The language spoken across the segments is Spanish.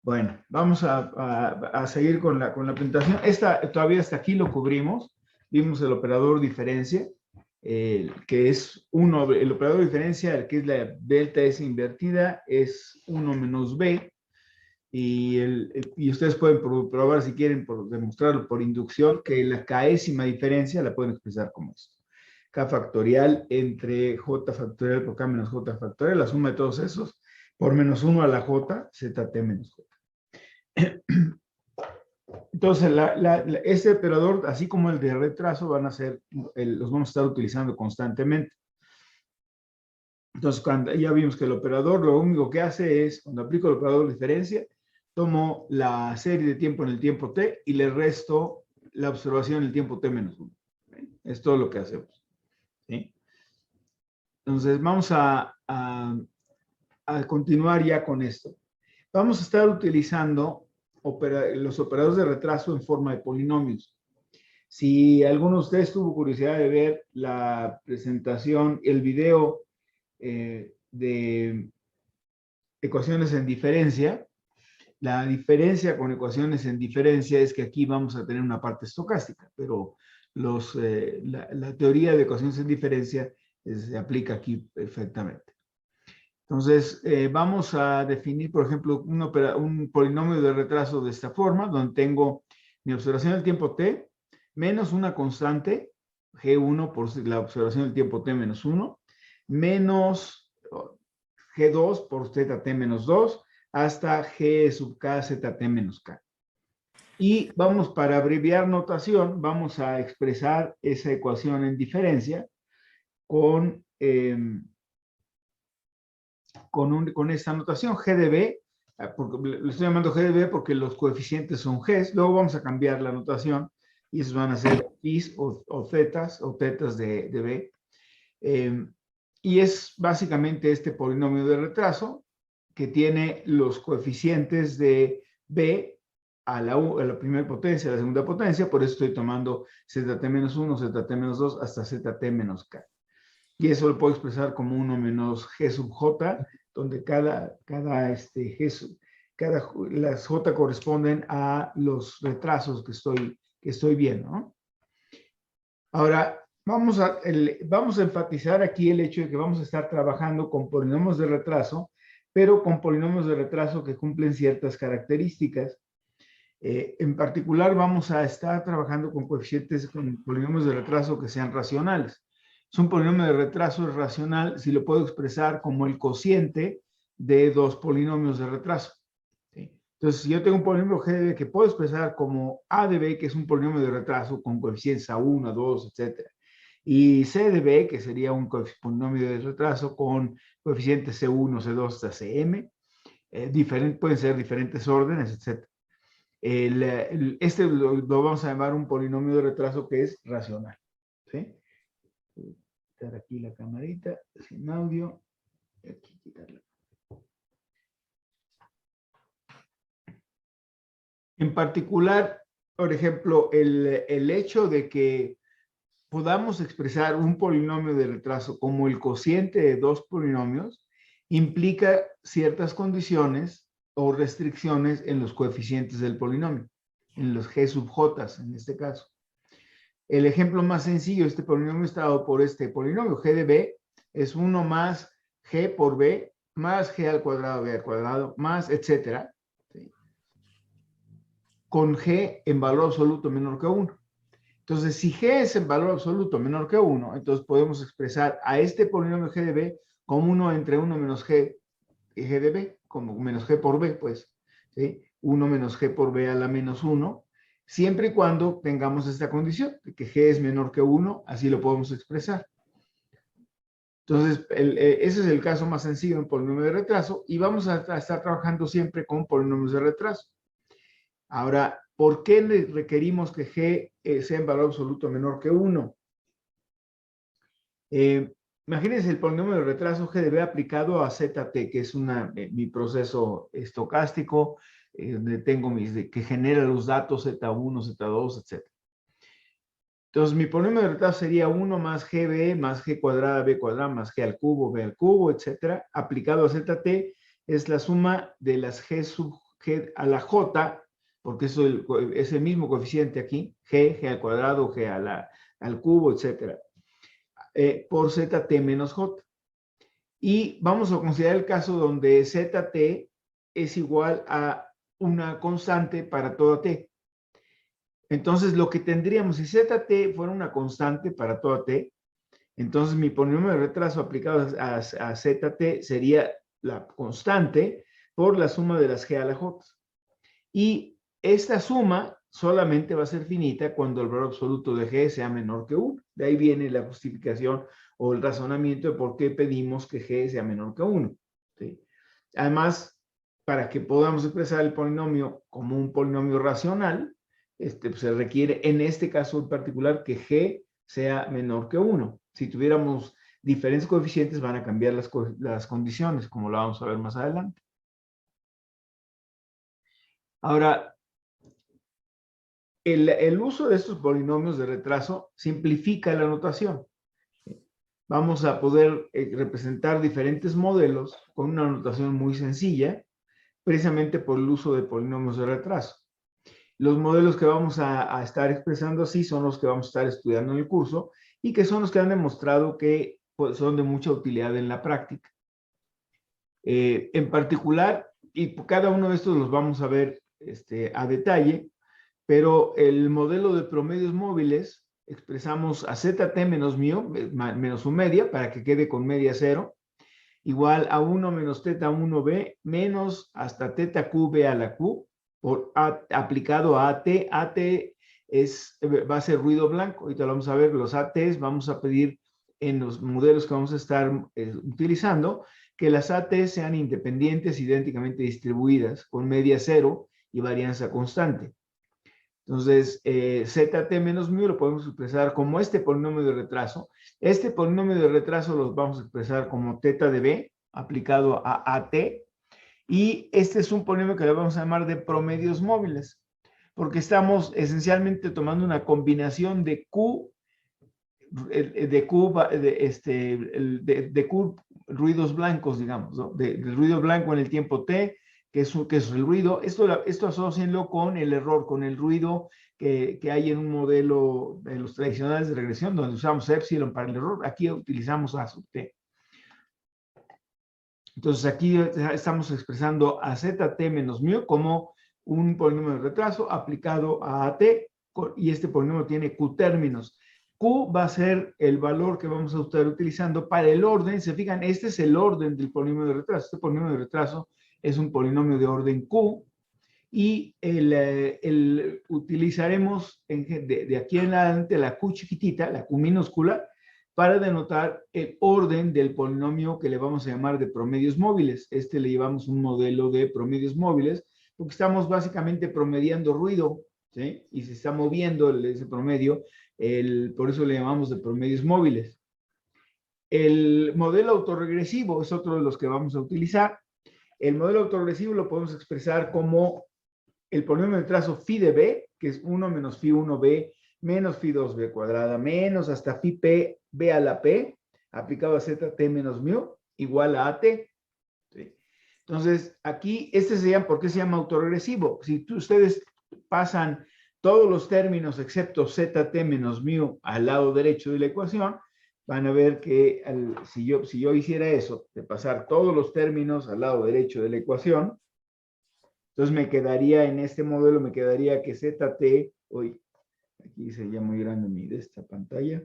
Bueno, vamos a seguir con la presentación. Todavía hasta aquí lo cubrimos. Vimos el operador diferencia, que es el operador diferencia, el que es la delta S invertida, es 1 menos B. Y ustedes pueden probar, si quieren, por demostrarlo por inducción, que la késima diferencia la pueden expresar como esto. K factorial entre J factorial por K menos J factorial, la suma de todos esos, por menos 1 a la J, ZT menos J. Entonces, este operador, así como el de retraso, los vamos a estar utilizando constantemente. Entonces, ya vimos que el operador lo único que hace es, cuando aplico el operador de diferencia, tomo la serie de tiempo en el tiempo t y le resto la observación en el tiempo t menos 1. Es todo lo que hacemos. ¿Sí? Entonces, vamos a continuar ya con esto. Vamos a estar utilizando los operadores de retraso en forma de polinomios. Si alguno de ustedes tuvo curiosidad de ver la presentación, el video de ecuaciones en diferencia, la diferencia con ecuaciones en diferencia es que aquí vamos a tener una parte estocástica, pero la teoría de ecuaciones en diferencia se aplica aquí perfectamente. Entonces, vamos a definir, por ejemplo, un polinomio de retraso de esta forma, donde tengo mi observación del tiempo t menos una constante, G1 por la observación del tiempo t menos 1, menos G2 por zt menos 2, hasta G sub k zt menos k. Y vamos, para abreviar notación, vamos a expresar esa ecuación en diferencia con esta notación, G de B, porque le estoy llamando G de B porque los coeficientes son Gs, luego vamos a cambiar la notación y esos van a ser Is o Zetas o tetas de B. Y es básicamente este polinomio de retraso que tiene los coeficientes de B a la primera potencia, a la segunda potencia, por eso estoy tomando ZT-1, ZT-2 hasta ZT-K. Y eso lo puedo expresar como 1 menos G sub J, donde las J corresponden a los retrasos que estoy viendo, ¿no? Ahora, vamos a enfatizar aquí el hecho de que vamos a estar trabajando con polinomios de retraso, pero con polinomios de retraso que cumplen ciertas características. En particular, vamos a estar trabajando con polinomios de retraso que sean racionales. Es un polinomio de retraso racional si lo puedo expresar como el cociente de dos polinomios de retraso. ¿Sí? Entonces, si yo tengo un polinomio G de B que puedo expresar como A de B, que es un polinomio de retraso con coeficientes A1, A2, etc. Y C de B, que sería un polinomio de retraso con coeficientes C1, C2 hasta Cm, pueden ser diferentes órdenes, etc. Este lo vamos a llamar un polinomio de retraso que es racional. ¿Sí? Quitar aquí la camarita sin audio. Aquí quitarla. En particular, por ejemplo, el hecho de que podamos expresar un polinomio de retraso como el cociente de dos polinomios implica ciertas condiciones o restricciones en los coeficientes del polinomio, en los G sub J en este caso. El ejemplo más sencillo, este polinomio está dado por este polinomio, G de B es 1 más G por B, más G al cuadrado, B al cuadrado, más etcétera, ¿sí? Con G en valor absoluto menor que 1. Entonces, si G es en valor absoluto menor que 1, entonces podemos expresar a este polinomio G de B como 1 entre 1 menos G y G de B, como menos G por B, pues, ¿sí? 1 menos G por B a la menos 1, siempre y cuando tengamos esta condición, de que G es menor que 1, así lo podemos expresar. Entonces, ese es el caso más sencillo en polinomio de retraso, y vamos a estar trabajando siempre con polinomios de retraso. Ahora, ¿por qué requerimos que G sea en valor absoluto menor que 1? Imagínense el polinomio de retraso G de B aplicado a ZT, que es mi proceso estocástico, donde tengo que genera los datos Z1, Z2, etc. Entonces, mi polinomio de retraso sería 1 más GB más G cuadrada, B cuadrada, más G al cubo, B al cubo, etc. Aplicado a ZT es la suma de las G sub g a la j, porque eso es el mismo coeficiente aquí, g al cuadrado, al cubo, etcétera, por zt menos j. Y vamos a considerar el caso donde zt es igual a una constante para toda t. Entonces, lo que tendríamos, si zt fuera una constante para toda t, entonces mi polinomio de retraso aplicado a zt sería la constante por la suma de las g a la j. Y esta suma solamente va a ser finita cuando el valor absoluto de g sea menor que 1. De ahí viene la justificación o el razonamiento de por qué pedimos que g sea menor que 1. ¿Sí? Además, para que podamos expresar el polinomio como un polinomio racional, pues se requiere, en este caso en particular, que g sea menor que 1. Si tuviéramos diferentes coeficientes, van a cambiar las condiciones, como lo vamos a ver más adelante. Ahora, el uso de estos polinomios de retraso simplifica la notación. Vamos a poder representar diferentes modelos con una notación muy sencilla, precisamente por el uso de polinomios de retraso. Los modelos que vamos a estar expresando así son los que vamos a estar estudiando en el curso y que son los que han demostrado que pues, son de mucha utilidad en la práctica. En particular, y cada uno de estos los vamos a ver a detalle, pero el modelo de promedios móviles expresamos a zt menos mu, menos su media, para que quede con media 0, igual a 1 menos teta 1b, menos hasta teta qb a la q, por aplicado a AT. AT va a ser ruido blanco. Ahorita lo vamos a ver, los ATs vamos a pedir en los modelos que vamos a estar utilizando, que las AT sean independientes, idénticamente distribuidas, con media 0 y varianza constante. Entonces, zt menos mu lo podemos expresar como este polinomio de retraso. Este polinomio de retraso lo vamos a expresar como teta de b aplicado a AT. Y este es un polinomio que le vamos a llamar de promedios móviles, porque estamos esencialmente tomando una combinación de Q, de Q ruidos blancos, digamos, ¿no? De ruido blanco en el tiempo t, que es el ruido. Esto asocienlo con el error, con el ruido que hay en un modelo de los tradicionales de regresión, donde usamos epsilon para el error. Aquí utilizamos a sub t. Entonces aquí estamos expresando a zt menos mu como un polinomio de retraso aplicado a AT, y este polinomio tiene Q términos. Q va a ser el valor que vamos a estar utilizando para el orden. Se fijan, este es el orden del polinomio de retraso. Este polinomio de retraso es un polinomio de orden Q, y utilizaremos de aquí en adelante la Q chiquitita, la Q minúscula, para denotar el orden del polinomio que le vamos a llamar de promedios móviles. Le llevamos un modelo de promedios móviles, porque estamos básicamente promediando ruido, ¿sí? Y se está moviendo ese promedio, por eso le llamamos de promedios móviles. El modelo autorregresivo es otro de los que vamos a utilizar. El modelo autorregresivo lo podemos expresar como el polinomio de trazo phi de b, que es 1 menos phi 1b menos phi 2b cuadrada, menos hasta phi p b a la p, aplicado a zt menos mu, igual a at. ¿Sí? Entonces, aquí, ¿por qué se llama autorregresivo? Si ustedes pasan todos los términos excepto zt menos mu al lado derecho de la ecuación, van a ver que si yo hiciera eso, de pasar todos los términos al lado derecho de la ecuación, entonces me quedaría en este modelo, me quedaría que ZT, hoy, aquí se ya muy grande de esta pantalla,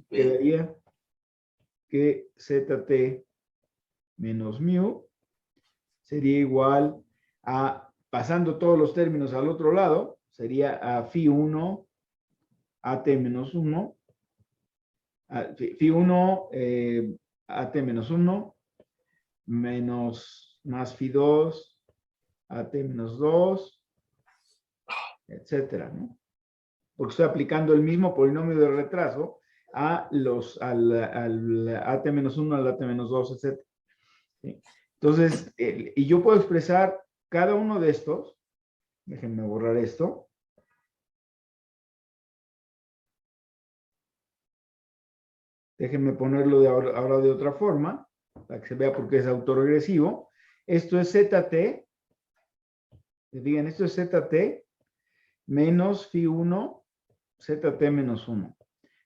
quedaría que ZT menos mu sería igual a, pasando todos los términos al otro lado, sería a phi 1 AT menos 1, phi 1 AT menos 1, menos más phi 2 AT menos 2, etcétera, ¿no? Porque estoy aplicando el mismo polinomio de retraso al AT-1, al AT-2, etcétera. ¿Sí? Entonces, y yo puedo expresar cada uno de estos. Déjenme borrar esto. Déjenme ponerlo ahora de otra forma, para que se vea por qué es autorregresivo. Esto es ZT Digan, esto es ZT menos phi 1, ZT menos 1.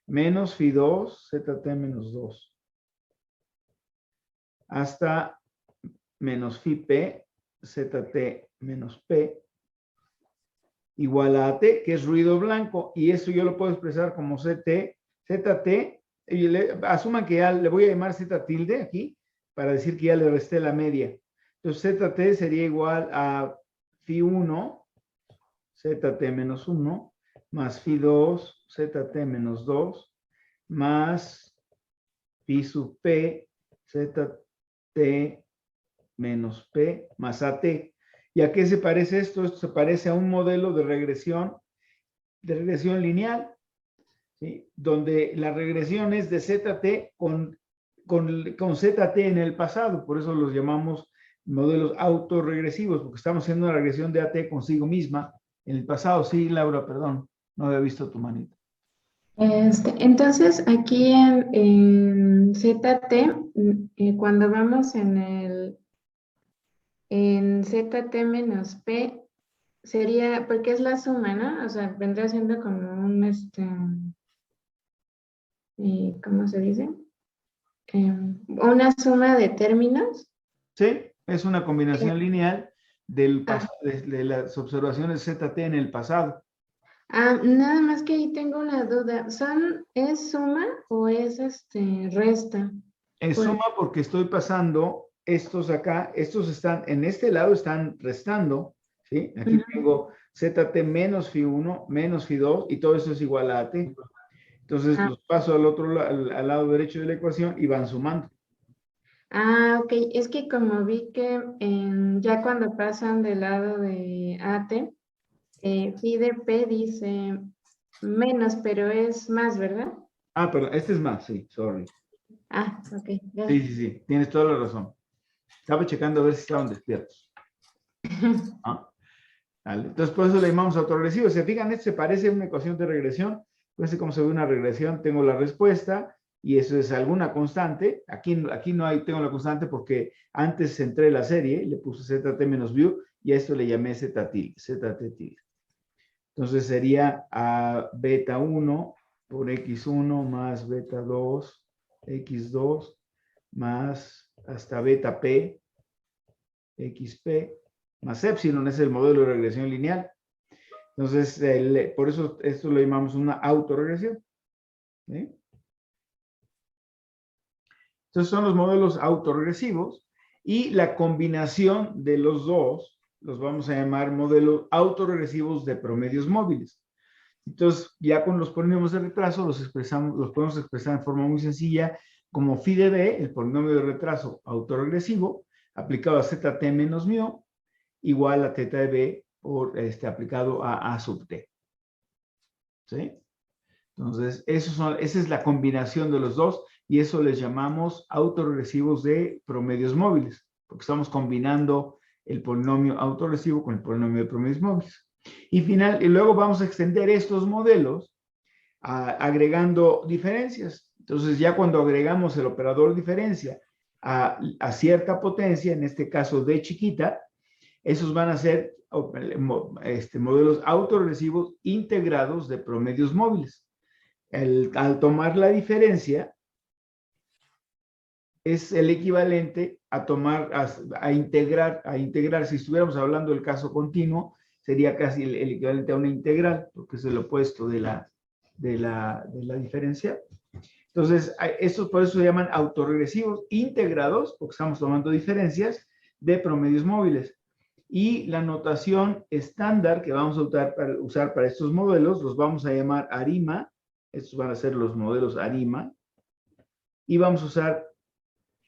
Menos phi 2, ZT menos 2. Hasta menos phi P, ZT menos P, igual a AT, que es ruido blanco. Y eso yo lo puedo expresar como ZT. Asuman que ya le voy a llamar Z tilde aquí, para decir que ya le resté la media. Entonces ZT sería igual a phi 1, ZT menos 1, más phi 2, ZT menos 2, más phi sub P, ZT menos P, más AT. ¿Y a qué se parece esto? Esto se parece a un modelo de regresión lineal, ¿sí? Donde la regresión es de ZT con ZT en el pasado. Por eso los llamamos modelos autorregresivos, porque estamos haciendo una regresión de AT consigo misma en el pasado. Sí, Laura, perdón, no había visto tu manita. Entonces, aquí en ZT, cuando vamos en ZT menos P, sería, porque es la suma, ¿no? O sea, vendría siendo como un, ¿cómo se dice? Una suma de términos. Sí, es una combinación lineal de Ah, las observaciones ZT en el pasado. nada más que ahí tengo una duda. ¿Es suma o es resta? Es suma porque estoy pasando estos acá, estos están, en este lado están restando, ¿sí? Aquí tengo ZT menos phi 1, menos phi 2, y todo eso es igual a AT. Entonces los paso al otro al lado derecho de la ecuación y van sumando. Ok. Es que como vi que ya cuando pasan del lado de AT, phi de P dice menos, pero es más, ¿verdad? Perdón, este es más, sí, sorry. Ok, ya. Sí, tienes toda la razón. Estaba checando a ver si estaban despiertos. Vale. Entonces, por eso le llamamos autoregresivo. Si se fijan, esto se parece a una ecuación de regresión. Fíjense cómo se ve una regresión. Tengo la respuesta y eso es alguna constante. Aquí no hay, tengo la constante porque antes centré la serie, le puse ZT menos view y a esto le llamé ZT tilde. Entonces sería a beta 1 por x1 más beta 2, x2 más hasta beta p, xp más epsilon, es el modelo de regresión lineal. Entonces, por eso esto lo llamamos una autorregresión. ¿Sí? Entonces, son los modelos autorregresivos y la combinación de los dos los vamos a llamar modelos autorregresivos de promedios móviles. Entonces, ya con los polinomios de retraso los podemos expresar en forma muy sencilla como phi de b, el polinomio de retraso autorregresivo, aplicado a ZT menos μ, igual a θ de b por aplicado a sub t. ¿Sí? Entonces, esa es la combinación de los dos y eso les llamamos autorregresivos de promedios móviles, porque estamos combinando el polinomio autorregresivo con el polinomio de promedios móviles. Y luego vamos a extender estos modelos agregando diferencias. Entonces, ya cuando agregamos el operador diferencia a cierta potencia, en este caso d chiquita, esos van a ser modelos autorregresivos integrados de promedios móviles. Al tomar la diferencia, es el equivalente a tomar, a integrar, si estuviéramos hablando del caso continuo, sería casi el equivalente a una integral, porque es el opuesto de la diferencia. Entonces, estos por eso se llaman autorregresivos integrados, porque estamos tomando diferencias de promedios móviles. Y la notación estándar que vamos a usar para estos modelos, los vamos a llamar ARIMA. Estos van a ser los modelos ARIMA. Y vamos a usar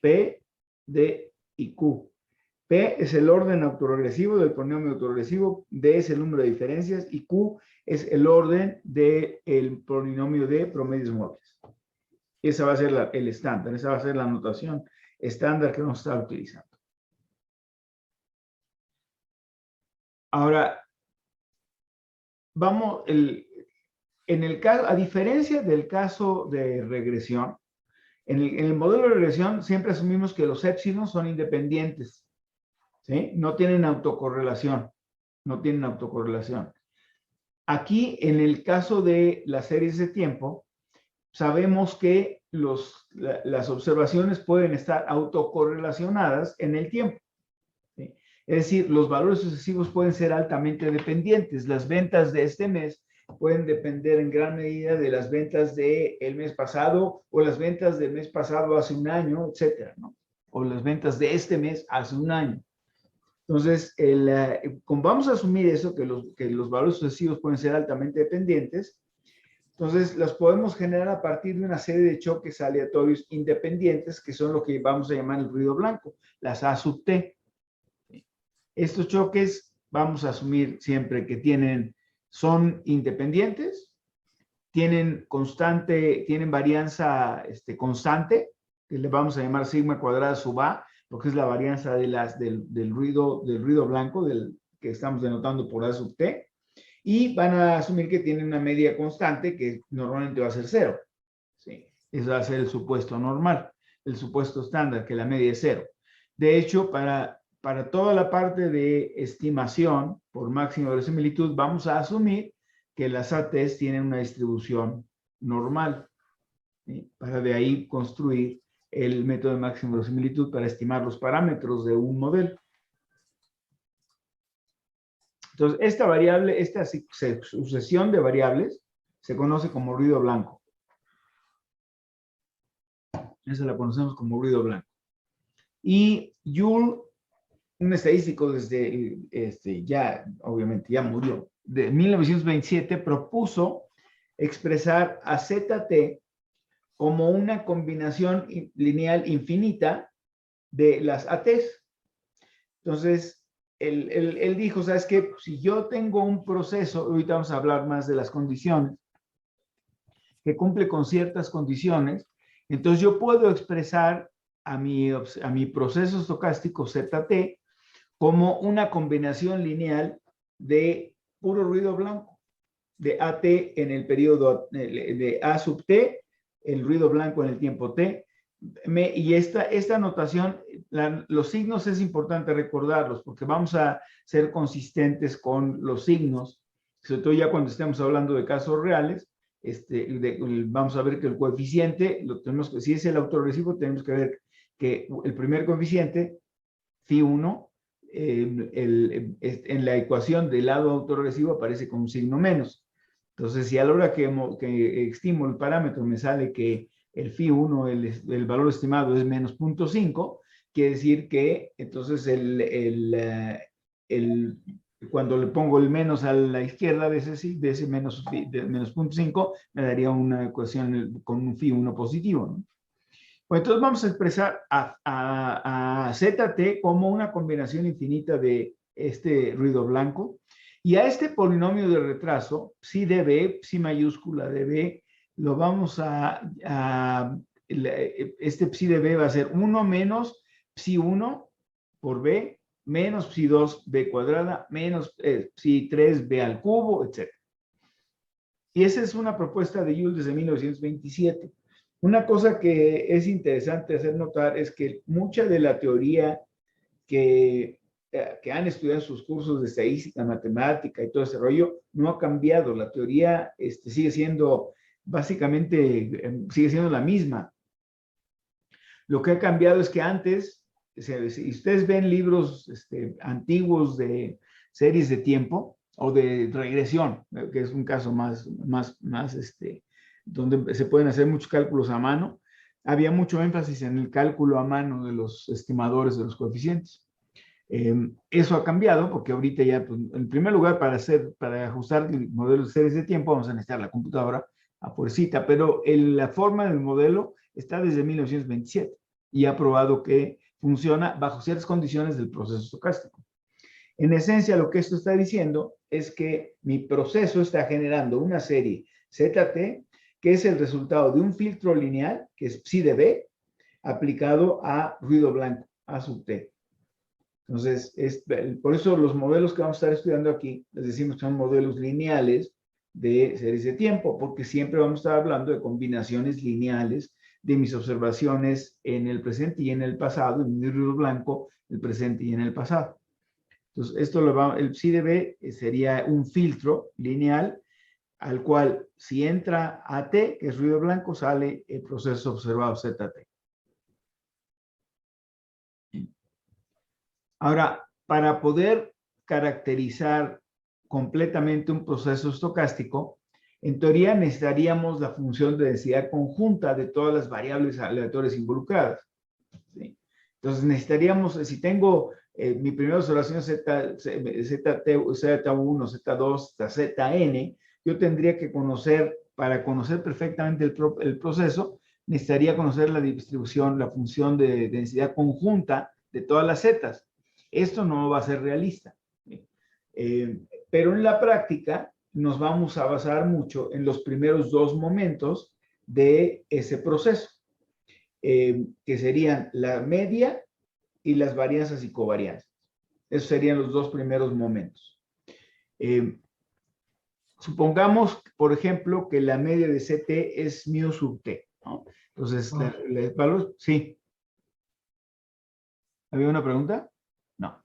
P, D y Q. P es el orden autoregresivo del polinomio autoregresivo, D es el número de diferencias y Q es el orden del polinomio de promedios móviles. Esa va a ser el estándar, esa va a ser la notación estándar que vamos a estar utilizando. Ahora, vamos, a diferencia del caso de regresión, en el modelo de regresión siempre asumimos que los épsilon son independientes, ¿sí? No tienen autocorrelación. no tienen autocorrelación. Aquí, en el caso de las series de tiempo, sabemos que las observaciones pueden estar autocorrelacionadas en el tiempo. ¿Sí? Es decir, los valores sucesivos pueden ser altamente dependientes. Las ventas de este mes pueden depender en gran medida de las ventas del mes pasado o las ventas del mes pasado hace un año, etcétera, ¿no? O las ventas de este mes hace un año. Entonces, vamos a asumir eso, que los valores sucesivos pueden ser altamente dependientes. Entonces, los podemos generar a partir de una serie de choques aleatorios independientes, que son lo que vamos a llamar el ruido blanco, las A sub T. Estos choques vamos a asumir siempre que son independientes, tienen varianza constante, que le vamos a llamar sigma cuadrada sub A, porque es la varianza del ruido blanco que estamos denotando por A sub T, y van a asumir que tienen una media constante que normalmente va a ser 0. ¿Sí? Ese va a ser el supuesto normal, el supuesto estándar, que la media es 0. De hecho, para toda la parte de estimación por máxima verosimilitud, vamos a asumir que las ATs tienen una distribución normal, ¿sí? Para de ahí construir el método de máxima verosimilitud para estimar los parámetros de un modelo. Entonces, esta sucesión de variables se conoce como ruido blanco. Esa la conocemos como ruido blanco. Y Joule, un estadístico desde, obviamente ya murió, de 1927, propuso expresar a ZT como una combinación lineal infinita de las ATs. Entonces, él dijo, ¿sabes qué? Si yo tengo un proceso, ahorita vamos a hablar más de las condiciones, que cumple con ciertas condiciones, entonces yo puedo expresar a mi proceso estocástico ZT como una combinación lineal de puro ruido blanco, de AT en el periodo de A sub T, el ruido blanco en el tiempo T, y esta notación, los signos es importante recordarlos porque vamos a ser consistentes con los signos, sobre todo ya cuando estemos hablando de casos reales. Vamos a ver que el coeficiente, si es el autoregresivo, tenemos que ver que el primer coeficiente, phi1, en la ecuación del lado autoregresivo aparece con un signo menos. Entonces, si a la hora que estimo el parámetro me sale que el phi1, el valor estimado es menos 0.5, quiere decir que entonces cuando le pongo el menos a la izquierda de ese menos 0.5, me daría una ecuación con un phi1 positivo, ¿no? Pues entonces vamos a expresar a ZT como una combinación infinita de este ruido blanco, y a este polinomio de retraso, psi dB, psi mayúscula dB, lo vamos este psi dB va a ser 1 menos psi1 por B, menos psi2 B cuadrada, menos psi3 B al cubo, etc. Y esa es una propuesta de Joule desde 1927. Una cosa que es interesante hacer notar es que mucha de la teoría que han estudiado en sus cursos de estadística, matemática y todo ese rollo, no ha cambiado. La teoría sigue siendo, básicamente, sigue siendo la misma. Lo que ha cambiado es que antes, si ustedes ven libros antiguos de series de tiempo o de regresión, que es un caso más donde se pueden hacer muchos cálculos a mano, había mucho énfasis en el cálculo a mano de los estimadores de los coeficientes. Eso ha cambiado porque ahorita ya, pues, en primer lugar, para ajustar modelos de series de tiempo vamos a necesitar la computadora a fuercita, pero la forma del modelo está desde 1927 y ha probado que funciona bajo ciertas condiciones del proceso estocástico. En esencia, lo que esto está diciendo es que mi proceso está generando una serie ZT que es el resultado de un filtro lineal, que es psi dB, aplicado a ruido blanco, A sub T. Entonces, por eso los modelos que vamos a estar estudiando aquí, les decimos que son modelos lineales de series de tiempo, porque siempre vamos a estar hablando de combinaciones lineales de mis observaciones en el presente y en el pasado, en mi ruido blanco, el presente y en el pasado. Entonces, el psi de B sería un filtro lineal al cual si entra AT, que es ruido blanco, sale el proceso observado ZT. Ahora, para poder caracterizar completamente un proceso estocástico, en teoría necesitaríamos la función de densidad conjunta de todas las variables aleatorias involucradas, ¿sí? Entonces necesitaríamos, si tengo mi primera observación Z1, Z2, Zn, yo tendría que conocer, para conocer perfectamente el proceso, necesitaría conocer la distribución, la función de densidad conjunta de todas las zetas. Esto no va a ser realista. Pero en la práctica nos vamos a basar mucho en los primeros dos momentos de ese proceso, que serían la media y las varianzas y covarianzas. Esos serían los dos primeros momentos. Supongamos, por ejemplo, que la media de CT es mu sub T, ¿no? Entonces, el valor, sí. ¿Había una pregunta? No.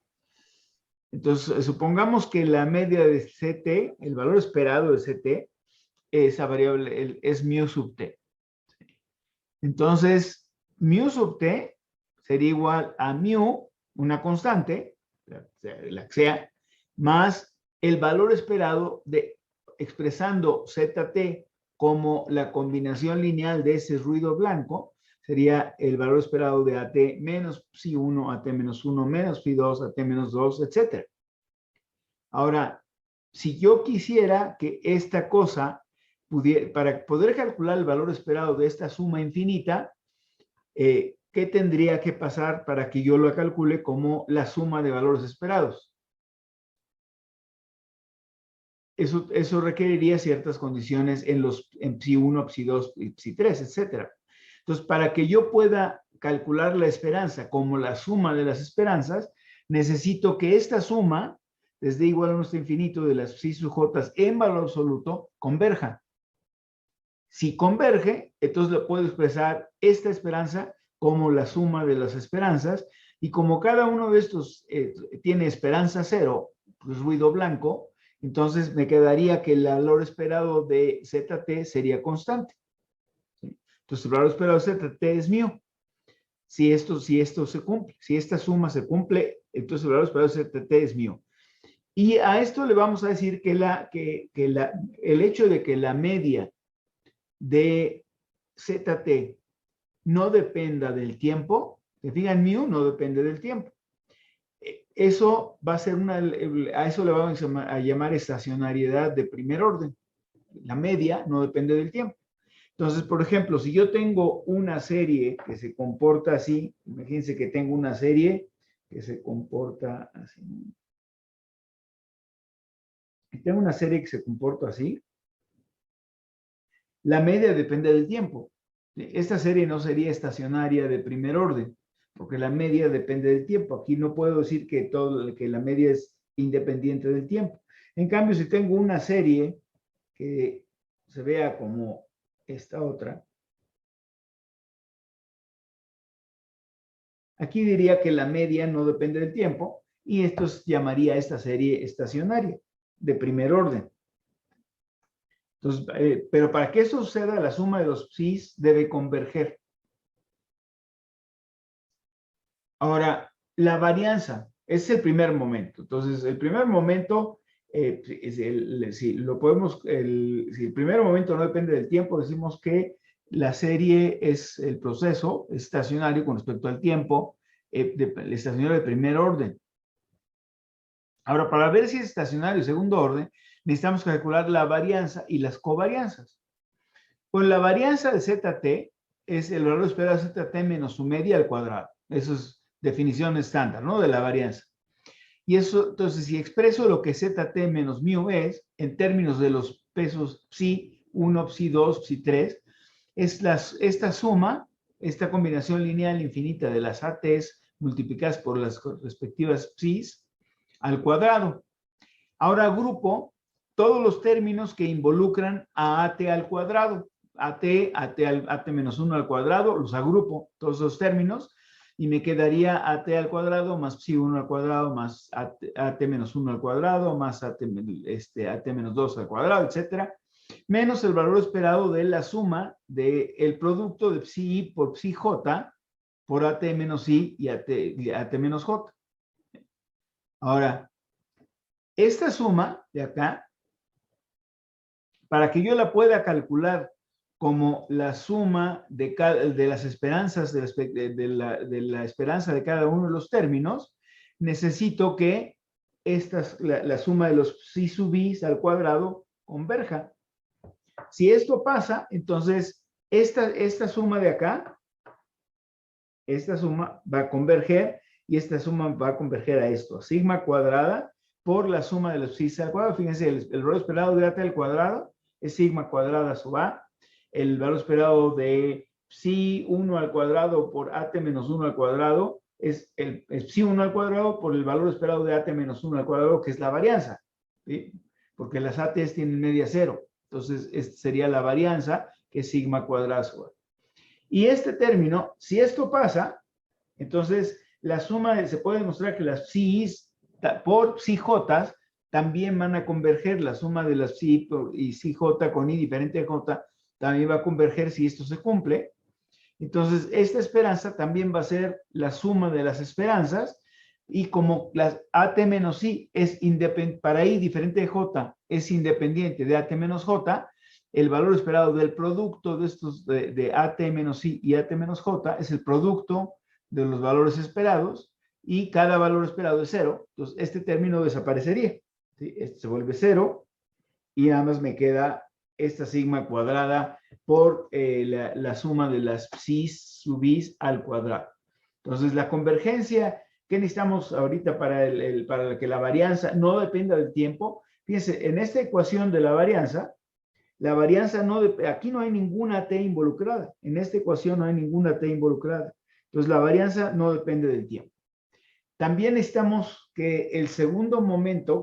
Entonces, supongamos que la media de CT, el valor esperado de CT, esa variable es mu sub T. Entonces, mu sub T sería igual a mu, una constante, la que sea, más el valor esperado de expresando ZT como la combinación lineal de ese ruido blanco, sería el valor esperado de AT menos psi1, AT menos 1, menos psi2, AT menos 2, etc. Ahora, si yo quisiera que esta cosa pudiera, para poder calcular el valor esperado de esta suma infinita, ¿qué tendría que pasar para que yo lo calcule como la suma de valores esperados? Eso requeriría ciertas condiciones en psi1, psi2, psi3, etc. Entonces, para que yo pueda calcular la esperanza como la suma de las esperanzas, necesito que esta suma, desde igual a 1 hasta infinito de las psi sub j en valor absoluto, converja. Si converge, entonces le puedo expresar esta esperanza como la suma de las esperanzas, y como cada uno de estos tiene esperanza cero, pues ruido blanco, entonces me quedaría que el valor esperado de ZT sería constante, ¿sí? Entonces el valor esperado de ZT es mu. Si esto se cumple, si esta suma se cumple, entonces el valor esperado de ZT es mu. Y a esto le vamos a decir que el hecho de que la media de ZT no dependa del tiempo, se fijan, mu no depende del tiempo. Eso va a ser a eso le vamos a llamar estacionariedad de primer orden. La media no depende del tiempo. Entonces, por ejemplo, si yo tengo una serie que se comporta así, imagínense que tengo una serie que se comporta así. Si tengo una serie que se comporta así, la media depende del tiempo. Esta serie no sería estacionaria de primer orden, porque la media depende del tiempo. Aquí no puedo decir que la media es independiente del tiempo. En cambio, si tengo una serie que se vea como esta otra, aquí diría que la media no depende del tiempo, y esto llamaría a esta serie estacionaria de primer orden. Entonces, pero para que eso suceda, la suma de los psis debe converger. Ahora, la varianza es el primer momento. Entonces, el primer momento, si el primer momento no depende del tiempo, decimos que la serie es el proceso estacionario con respecto al tiempo, el estacionario de primer orden. Ahora, para ver si es estacionario de segundo orden, necesitamos calcular la varianza y las covarianzas. Pues la varianza de ZT es el valor esperado de ZT menos su media al cuadrado. Eso es definición estándar, ¿no? De la varianza. Y eso, entonces, si expreso lo que ZT menos mu es, en términos de los pesos psi 1, psi 2, psi 3, es esta suma, esta combinación lineal infinita de las ATs multiplicadas por las respectivas psis al cuadrado. Ahora agrupo todos los términos que involucran a AT al cuadrado. AT menos 1 al cuadrado, los agrupo, todos esos términos, y me quedaría AT al cuadrado más psi 1 al cuadrado más AT menos 1 al cuadrado más AT menos 2 al cuadrado, etcétera, menos el valor esperado de la suma del producto de psi i por psi j por AT menos i y AT menos j. Ahora, esta suma de acá, para que yo la pueda calcular como la suma de las esperanzas de la esperanza de cada uno de los términos, necesito que la suma de los psi sub i al cuadrado converja. Si esto pasa, entonces esta suma de acá, esta suma va a converger y esta suma va a converger a esto, sigma cuadrada por la suma de los psi al cuadrado. Fíjense, el valor esperado de AT al cuadrado es sigma cuadrada sub a. El valor esperado de psi 1 al cuadrado por AT menos 1 al cuadrado es el psi 1 al cuadrado por el valor esperado de AT menos 1 al cuadrado, que es la varianza, ¿sí? Porque las ATs tienen media cero. Entonces, esta sería la varianza, que es sigma cuadrada sub a. Y este término, si esto pasa, entonces la suma, se puede demostrar que las psi's por psi j también van a converger. La suma de las psi y psi j con i diferente de j también va a converger si esto se cumple. Entonces, esta esperanza también va a ser la suma de las esperanzas, y como las AT menos I es independiente, para I diferente de J es independiente de AT menos J, el valor esperado del producto de estos de AT menos I y AT menos J es el producto de los valores esperados, y cada valor esperado es cero. Entonces, este término desaparecería, ¿sí? Este se vuelve cero y nada más me queda esta sigma cuadrada por la suma de las psi sub i al cuadrado. Entonces, la convergencia que necesitamos ahorita para que la varianza no dependa del tiempo. Fíjense, en esta ecuación de la varianza no, aquí no hay ninguna t involucrada. En esta ecuación no hay ninguna t involucrada. Entonces, la varianza no depende del tiempo. También necesitamos que el segundo momento,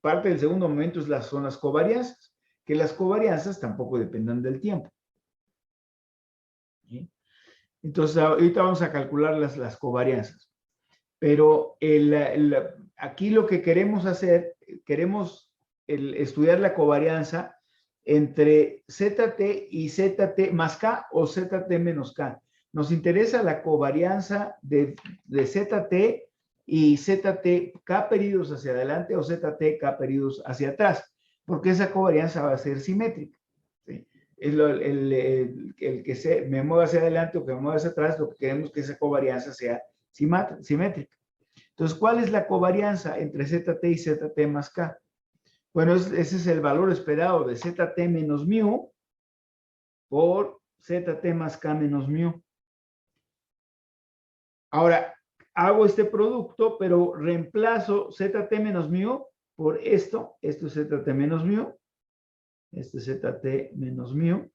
parte del segundo momento son las covarianzas, que las covarianzas tampoco dependan del tiempo. ¿Sí? Entonces, ahorita vamos a calcular las covarianzas. Pero aquí lo que queremos hacer, queremos estudiar la covarianza entre ZT y ZT más K o ZT menos K. Nos interesa la covarianza de ZT y ZT K periodos hacia adelante o ZT K periodos hacia atrás, porque esa covarianza va a ser simétrica, ¿sí? Es el que me mueva hacia adelante o que me mueva hacia atrás, lo que queremos es que esa covarianza sea simétrica. Entonces, ¿cuál es la covarianza entre ZT y ZT más K? Bueno, ese es el valor esperado de ZT menos mu por ZT más K menos mu. Ahora, hago este producto, pero reemplazo ZT menos mu por esto. Esto es ZT menos mu. Este es ZT menos mu.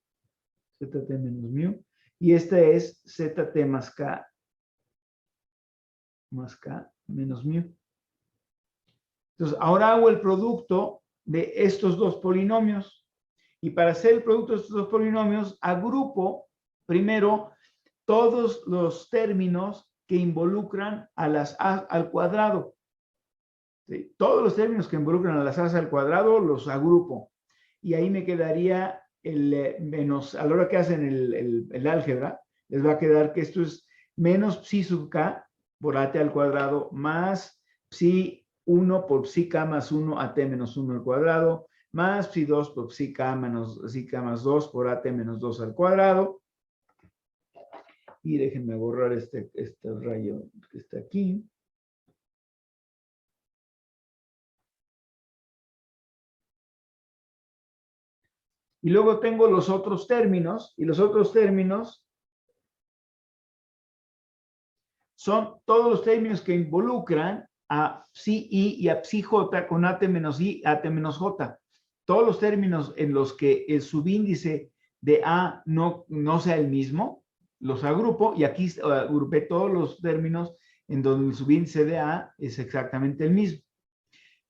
ZT menos mu. Y este es ZT más K menos mu. Entonces, ahora hago el producto de estos dos polinomios. Y para hacer el producto de estos dos polinomios, agrupo primero todos los términos que involucran a las a al cuadrado. ¿Sí? Todos los términos que involucran a las a al cuadrado los agrupo. Y ahí me quedaría menos, a la hora que hacen el álgebra, les va a quedar que esto es menos psi sub k por at al cuadrado más psi 1 por psi k más 1 at menos 1 al cuadrado más psi 2 por psi k más 2 por at menos 2 al cuadrado. Y déjenme borrar este rayo que está aquí. Y luego tengo los otros términos, y los otros términos son todos los términos que involucran a psi i y a psi j con at menos i, at menos j. Todos los términos en los que el subíndice de a no sea el mismo, los agrupo, y aquí agrupé todos los términos en donde el subíndice de a es exactamente el mismo.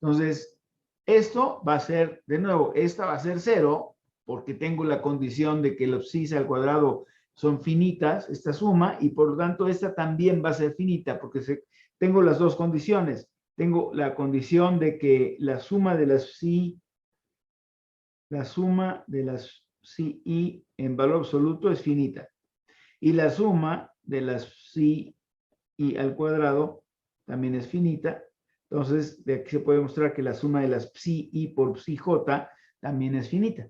Entonces, esto va a ser, de nuevo, esta va a ser 0, porque tengo la condición de que los psi al cuadrado son finitas, esta suma, y por lo tanto esta también va a ser finita, porque tengo las dos condiciones. Tengo la condición de que la suma de las psi i en valor absoluto es finita. Y la suma de las psi i al cuadrado también es finita. Entonces, de aquí se puede mostrar que la suma de las psi i por psi j también es finita.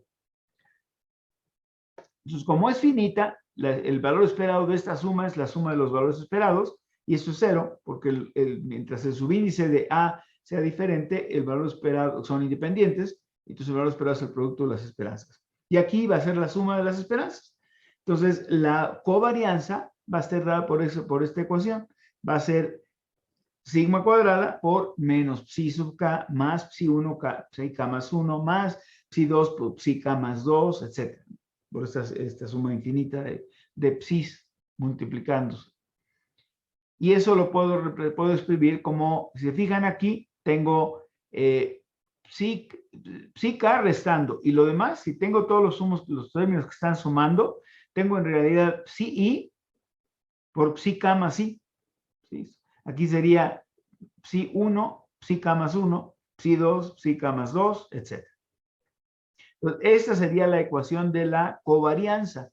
Entonces, como es finita, el valor esperado de esta suma es la suma de los valores esperados, y eso es cero, porque mientras el subíndice de A sea diferente, el valor esperado son independientes, entonces el valor esperado es el producto de las esperanzas. Y aquí va a ser la suma de las esperanzas. Entonces, la covarianza va a estar dada por esta ecuación. Va a ser sigma cuadrada por menos psi sub k más psi 1, psi k más 1 más psi 2 por psi k más 2, etc. Por esta suma infinita de psis multiplicándose. Y eso lo puedo escribir como, si se fijan aquí, tengo psi k restando, y lo demás, si tengo todos los términos que están sumando, tengo en realidad psi i por psi k más i. ¿Sí? Aquí sería psi 1, psi k más 1, psi 2, psi k más 2, etc. Entonces, esta sería la ecuación de la covarianza.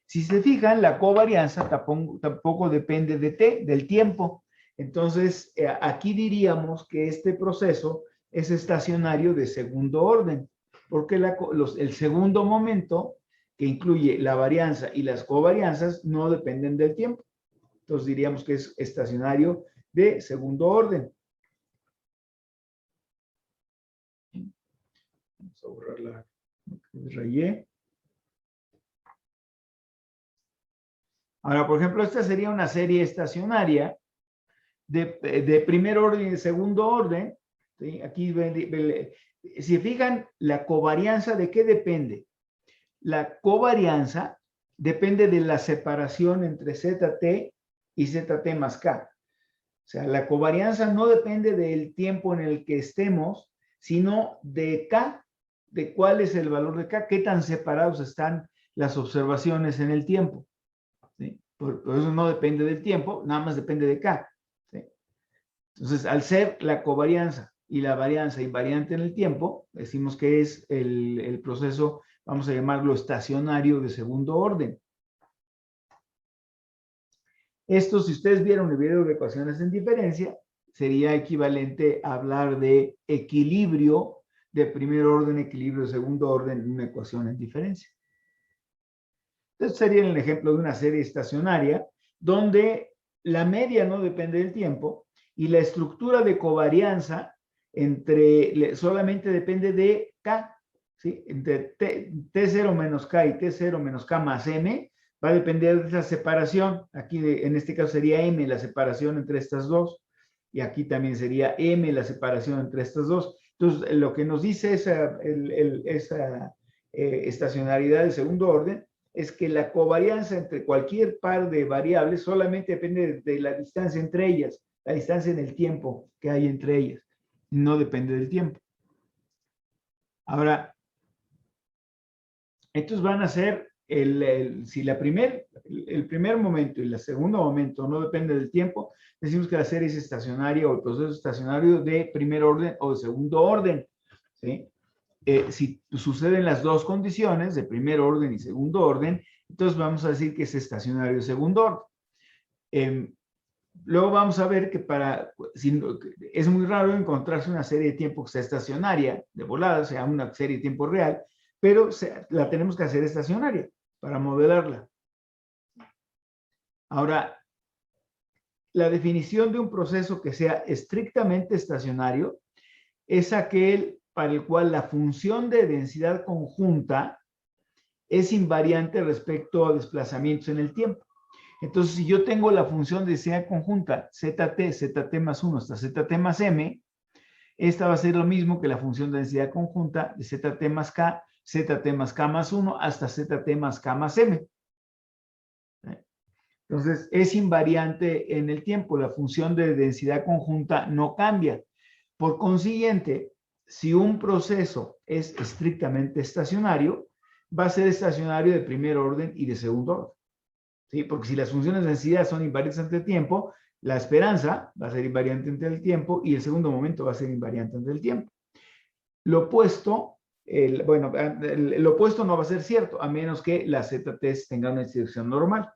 Si se fijan, la covarianza tampoco depende de t, del tiempo. Entonces, aquí diríamos que este proceso es estacionario de segundo orden, porque el segundo momento, que incluye la varianza y las covarianzas, no dependen del tiempo. Entonces, diríamos que es estacionario de segundo orden. Vamos a borrar la que rayé. Ahora, por ejemplo, esta sería una serie estacionaria de primer orden y de segundo orden. ¿Sí? Aquí, si fijan, la covarianza, ¿de qué depende? La covarianza depende de la separación entre ZT y ZT más K. O sea, la covarianza no depende del tiempo en el que estemos, sino de K, de cuál es el valor de K, qué tan separados están las observaciones en el tiempo. ¿Sí? Por eso no depende del tiempo, nada más depende de K. ¿Sí? Entonces, al ser la covarianza y la varianza invariante en el tiempo, decimos que es el proceso, vamos a llamarlo estacionario de segundo orden. Esto, si ustedes vieron el video de ecuaciones en diferencia, sería equivalente a hablar de equilibrio de primer orden, equilibrio de segundo orden en una ecuación en diferencia. Entonces sería el ejemplo de una serie estacionaria donde la media no depende del tiempo y la estructura de covarianza solamente depende de K, ¿sí? Entre T0 menos K y T0 menos K más M va a depender de esa separación. Aquí en este caso sería M la separación entre estas dos, y aquí también sería M la separación entre estas dos. Entonces, lo que nos dice esa estacionariedad de segundo orden es que la covarianza entre cualquier par de variables solamente depende de la distancia entre ellas, la distancia en el tiempo que hay entre ellas, no depende del tiempo. Ahora, estos van a ser, si el primer momento y el segundo momento no depende del tiempo, decimos que la serie es estacionaria o el proceso estacionario de primer orden o de segundo orden. ¿Sí? Si suceden las dos condiciones, de primer orden y segundo orden, entonces vamos a decir que es estacionario de segundo orden. Luego vamos a ver que es muy raro encontrarse una serie de tiempo que sea estacionaria, de volada, o sea, una serie de tiempo real, pero la tenemos que hacer estacionaria para modelarla. Ahora, la definición de un proceso que sea estrictamente estacionario es aquel para el cual la función de densidad conjunta es invariante respecto a desplazamientos en el tiempo. Entonces, si yo tengo la función de densidad conjunta ZT más 1 hasta ZT más M, esta va a ser lo mismo que la función de densidad conjunta de ZT más K más 1 hasta ZT más K más M. Entonces, es invariante en el tiempo. La función de densidad conjunta no cambia. Por consiguiente, si un proceso es estrictamente estacionario, va a ser estacionario de primer orden y de segundo orden. ¿sí? Porque si las funciones de densidad son invariantes ante el tiempo, la esperanza va a ser invariante ante el tiempo y el segundo momento va a ser invariante ante el tiempo. Lo opuesto, lo opuesto no va a ser cierto, a menos que la z-test tenga una distribución normal.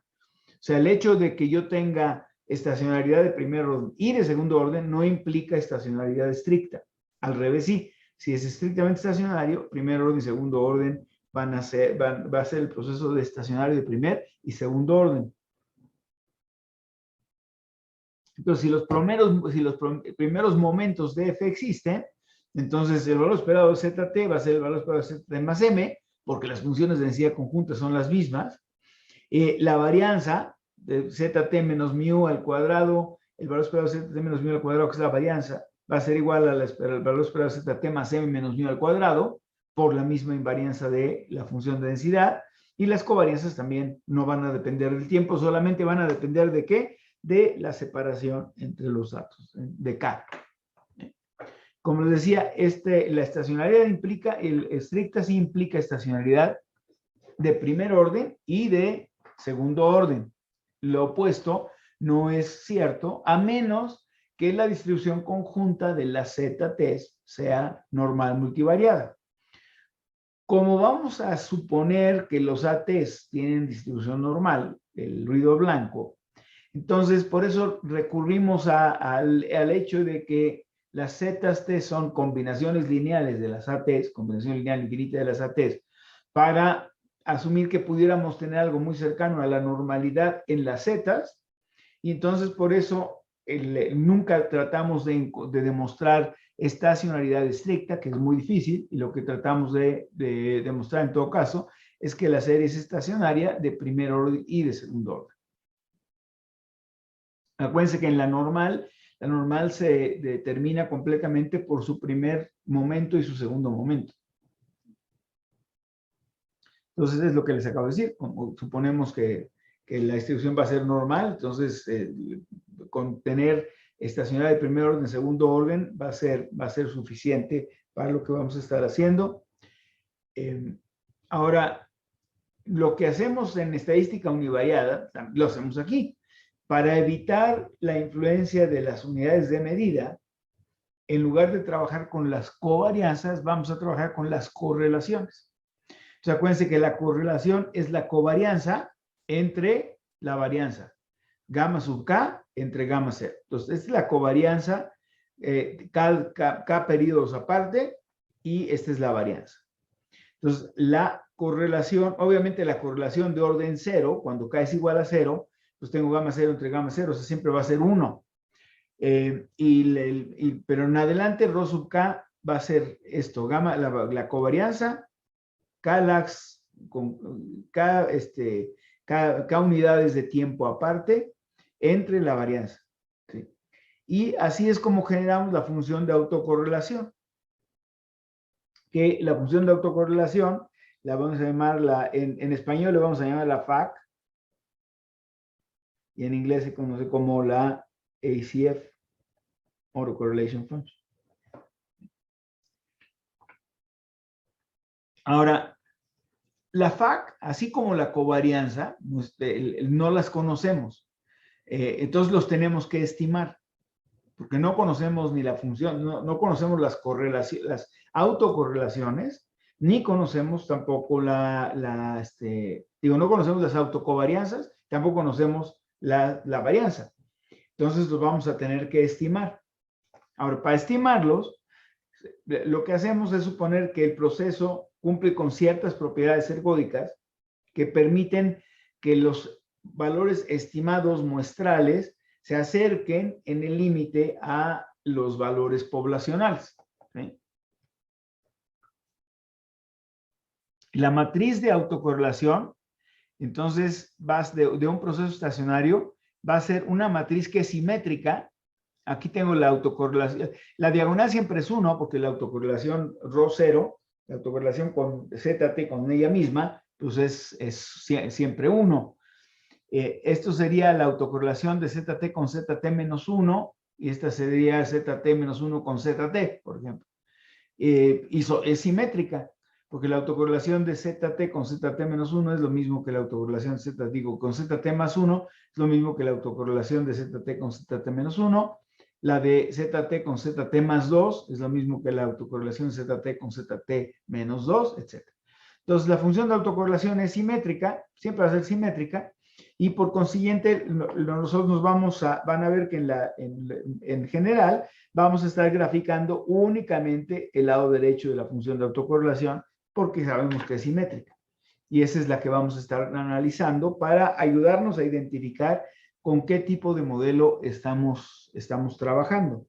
O sea, el hecho de que yo tenga estacionalidad de primer orden y de segundo orden no implica estacionalidad estricta. Al revés, sí. Si es estrictamente estacionario, primer orden y segundo orden va a ser el proceso de estacionario de primer y segundo orden. Entonces, si los primeros momentos de f existen, entonces el valor esperado de zt va a ser el valor esperado de zt más m, porque las funciones de densidad conjunta son las mismas. La varianza de zt menos mu al cuadrado, el valor esperado de zt menos mu al cuadrado, que es la varianza, va a ser igual al valor esperado de zt más m menos mu al cuadrado, por la misma invarianza de la función de densidad. Y las covarianzas también no van a depender del tiempo, solamente van a depender de ¿qué? De la separación entre los datos, de K. Como les decía, la estacionalidad estricta sí implica estacionalidad de primer orden y de segundo orden. Lo opuesto no es cierto, a menos que la distribución conjunta de las z-test sea normal multivariada. Como vamos a suponer que los ATs tienen distribución normal, el ruido blanco, entonces por eso recurrimos al hecho de que las z-t son combinaciones lineales de las ATs, combinación lineal infinita de las ATs, para asumir que pudiéramos tener algo muy cercano a la normalidad en las zetas, y entonces por eso nunca tratamos de demostrar estacionalidad estricta, que es muy difícil, y lo que tratamos de demostrar en todo caso es que la serie es estacionaria de primer orden y de segundo orden. Acuérdense que en la normal se determina completamente por su primer momento y su segundo momento. Entonces es lo que les acabo de decir. Como suponemos que la distribución va a ser normal, entonces con tener estacionalidad de primer orden, segundo orden, va a ser suficiente para lo que vamos a estar haciendo. Ahora, lo que hacemos en estadística univariada, lo hacemos aquí. Para evitar la influencia de las unidades de medida, en lugar de trabajar con las covarianzas, vamos a trabajar con las correlaciones. Entonces, acuérdense que la correlación es la covarianza entre la varianza. Gamma sub K entre gamma 0. Entonces, esta es la covarianza, K periodos aparte, y esta es la varianza. Entonces, la correlación, obviamente la correlación de orden 0, cuando K es igual a 0, pues tengo gamma 0 entre gamma 0, o sea, siempre va a ser 1. Pero en adelante, ρ sub K va a ser esto, gamma, la covarianza, K lags, con K unidades de tiempo aparte, entre la varianza. ¿Sí? Y así es como generamos la función de autocorrelación. Que la función de autocorrelación la vamos a llamar, en español le vamos a llamar la FAC, y en inglés se conoce como la ACF, Autocorrelation Function. Ahora, la FAC, así como la covarianza, no las conocemos. Entonces los tenemos que estimar, porque no conocemos ni la función, no conocemos las autocorrelaciones, ni conocemos tampoco no conocemos las autocovarianzas, tampoco conocemos la varianza. Entonces los vamos a tener que estimar. Ahora, para estimarlos, lo que hacemos es suponer que el proceso cumple con ciertas propiedades ergódicas que permiten que los valores estimados muestrales se acerquen en el límite a los valores poblacionales. ¿Sí? La matriz de autocorrelación, entonces, de un proceso estacionario, va a ser una matriz que es simétrica. Aquí tengo la autocorrelación. La diagonal siempre es 1, porque la autocorrelación ρ0, la autocorrelación con ZT con ella misma, pues es siempre 1. Esto sería la autocorrelación de ZT con ZT menos 1, y esta sería ZT menos 1 con ZT, por ejemplo. Es simétrica. porque la autocorrelación de ZT con ZT menos 1 es lo mismo que la autocorrelación de Z, digo, con ZT más 1 es lo mismo que la autocorrelación de ZT con ZT menos 1. La de ZT con ZT más 2 es lo mismo que la autocorrelación de ZT con ZT menos 2, etc. Entonces, la función de autocorrelación es simétrica, siempre va a ser simétrica, y por consiguiente, nosotros van a ver que en general vamos a estar graficando únicamente el lado derecho de la función de autocorrelación, porque sabemos que es simétrica. Y esa es la que vamos a estar analizando para ayudarnos a identificar con qué tipo de modelo estamos trabajando.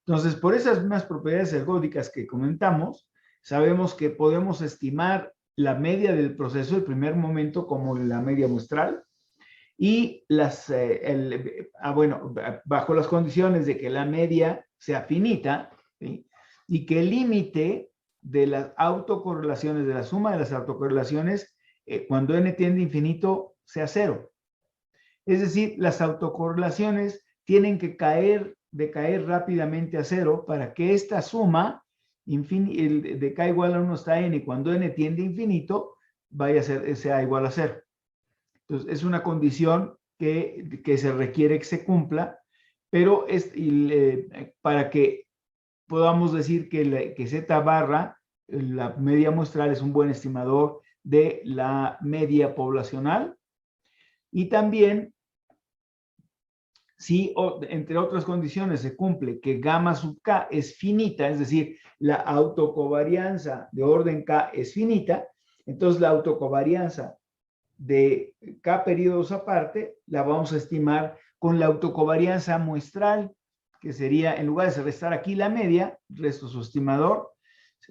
Entonces, por esas mismas propiedades ergódicas que comentamos, sabemos que podemos estimar la media del proceso, el primer momento, como la media muestral, y bajo las condiciones de que la media sea finita, ¿sí? Y que el límite de las autocorrelaciones, de la suma de las autocorrelaciones, cuando n tiende a infinito, sea 0. Es decir, las autocorrelaciones tienen que decaer rápidamente a 0 para que esta suma, de k igual a 1 hasta n, cuando n tiende a infinito, sea igual a 0. Entonces, es una condición que se requiere que se cumpla, pero para que podamos decir que Z barra, la media muestral, es un buen estimador de la media poblacional. Y también, si entre otras condiciones se cumple que gamma sub k es finita, es decir, la autocovarianza de orden k es finita, entonces la autocovarianza de k periodos aparte la vamos a estimar con la autocovarianza muestral, que sería, en lugar de restar aquí la media, resto su estimador,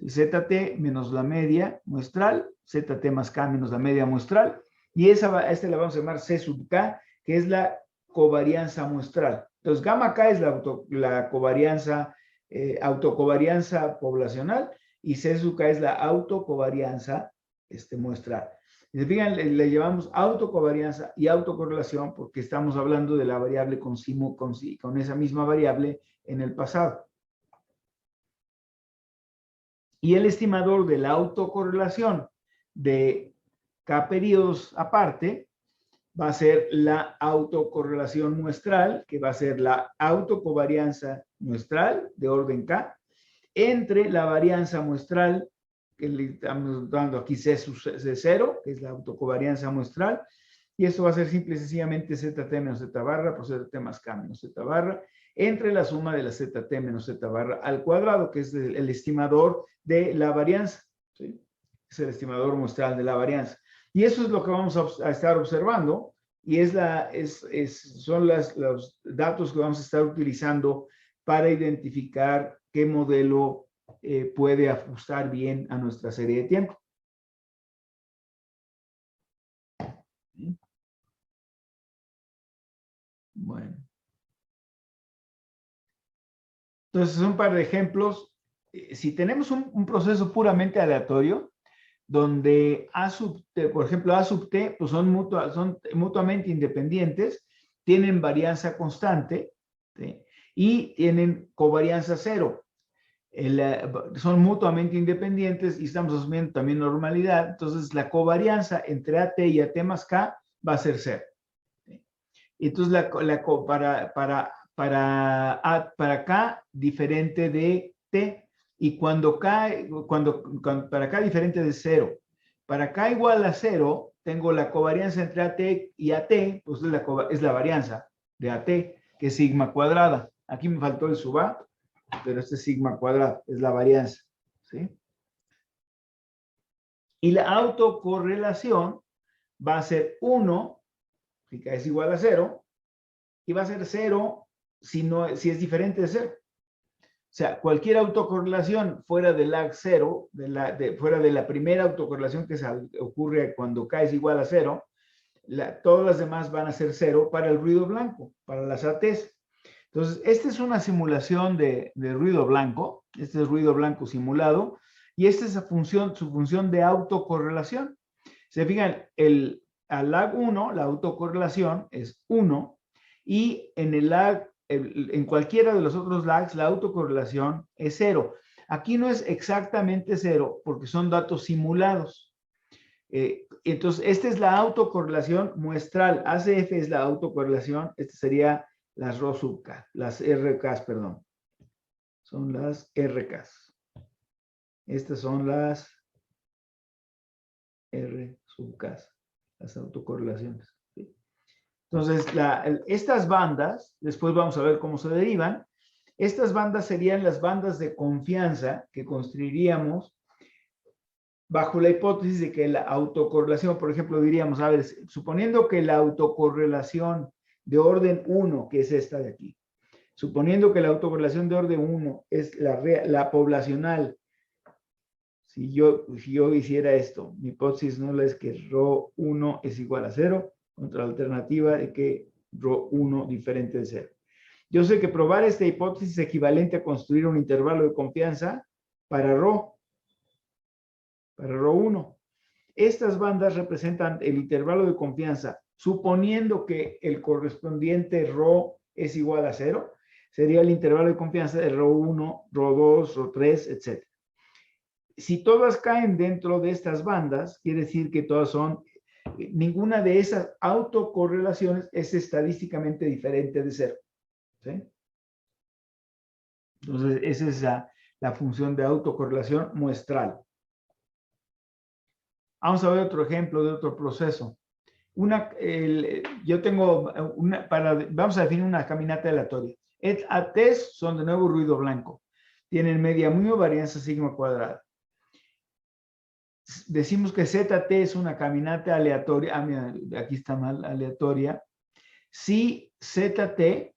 ZT menos la media muestral, ZT más k menos la media muestral, y esta la vamos a llamar C sub k, que es la covarianza muestral. Entonces, gamma k es la covarianza, autocovarianza poblacional, y C sub k es la autocovarianza muestral. Y fijan, le llevamos autocovarianza y autocorrelación porque estamos hablando de la variable con esa misma variable en el pasado. Y el estimador de la autocorrelación de k periodos aparte va a ser la autocorrelación muestral, que va a ser la autocovarianza muestral de orden k, entre la varianza muestral, que le estamos dando aquí C0, que es la autocovarianza muestral, y esto va a ser simple y sencillamente ZT menos Z barra por ZT más K menos Z barra, entre la suma de la ZT menos Z barra al cuadrado, que es el estimador de la varianza, ¿sí? Es el estimador muestral de la varianza. Y eso es lo que vamos a estar observando, y son los datos que vamos a estar utilizando para identificar qué modelo puede ajustar bien a nuestra serie de tiempo. Bueno. Entonces, un par de ejemplos. Si tenemos un proceso puramente aleatorio, donde A sub T, por ejemplo, A sub T, pues son mutuamente independientes, tienen varianza constante, ¿sí? Y tienen covarianza cero. Son mutuamente independientes y estamos asumiendo también normalidad, entonces la covarianza entre AT y AT más K va a ser cero. ¿Sí? Entonces, para K diferente de T, y para K diferente de 0, para K igual a 0, tengo la covarianza entre AT y AT, pues es la varianza de AT, que es sigma cuadrada. Aquí me faltó el sub A, pero este es sigma cuadrado, es la varianza, ¿sí? Y la autocorrelación va a ser 1, si K es igual a 0, y va a ser 0 si es diferente de 0. O sea, cualquier autocorrelación fuera del lag 0, fuera de la primera autocorrelación que ocurre cuando K es igual a 0, todas las demás van a ser 0 para el ruido blanco, para las ATs. Entonces, esta es una simulación de ruido blanco. Este es ruido blanco simulado. Y esta es su función de autocorrelación. Se fijan, al lag 1, la autocorrelación es 1. Y en el lag en cualquiera de los otros lags, la autocorrelación es 0. Aquí no es exactamente 0 porque son datos simulados. Entonces, esta es la autocorrelación muestral. ACF es la autocorrelación. Esta sería las Rho sub K, las RKs, perdón. Son las RKs. Estas son las R sub Ks, las autocorrelaciones. ¿Sí? Entonces, estas bandas, después vamos a ver cómo se derivan. Estas bandas serían las bandas de confianza que construiríamos bajo la hipótesis de que la autocorrelación, por ejemplo, diríamos, a ver, suponiendo que la autocorrelación de orden 1, que es esta de aquí, suponiendo que la autocorrelación de orden 1 es la poblacional, si yo hiciera esto, mi hipótesis nula es que Rho1 es igual a 0, contra la alternativa de que Rho1 diferente de 0. Yo sé que probar esta hipótesis es equivalente a construir un intervalo de confianza para Rho1. Estas bandas representan el intervalo de confianza, suponiendo que el correspondiente Rho es igual a 0, sería el intervalo de confianza de Rho1, Rho2, Rho3, etc. Si todas caen dentro de estas bandas, quiere decir que todas son, ninguna de esas autocorrelaciones es estadísticamente diferente de 0. ¿Sí? Entonces, esa es la función de autocorrelación muestral. Vamos a ver otro ejemplo de otro proceso. Yo tengo vamos a definir una caminata aleatoria. ATs son de nuevo ruido blanco. Tienen media mu, varianza sigma cuadrada. Decimos que ZT es una caminata aleatoria. Mira, aquí está mal, aleatoria. Si ZT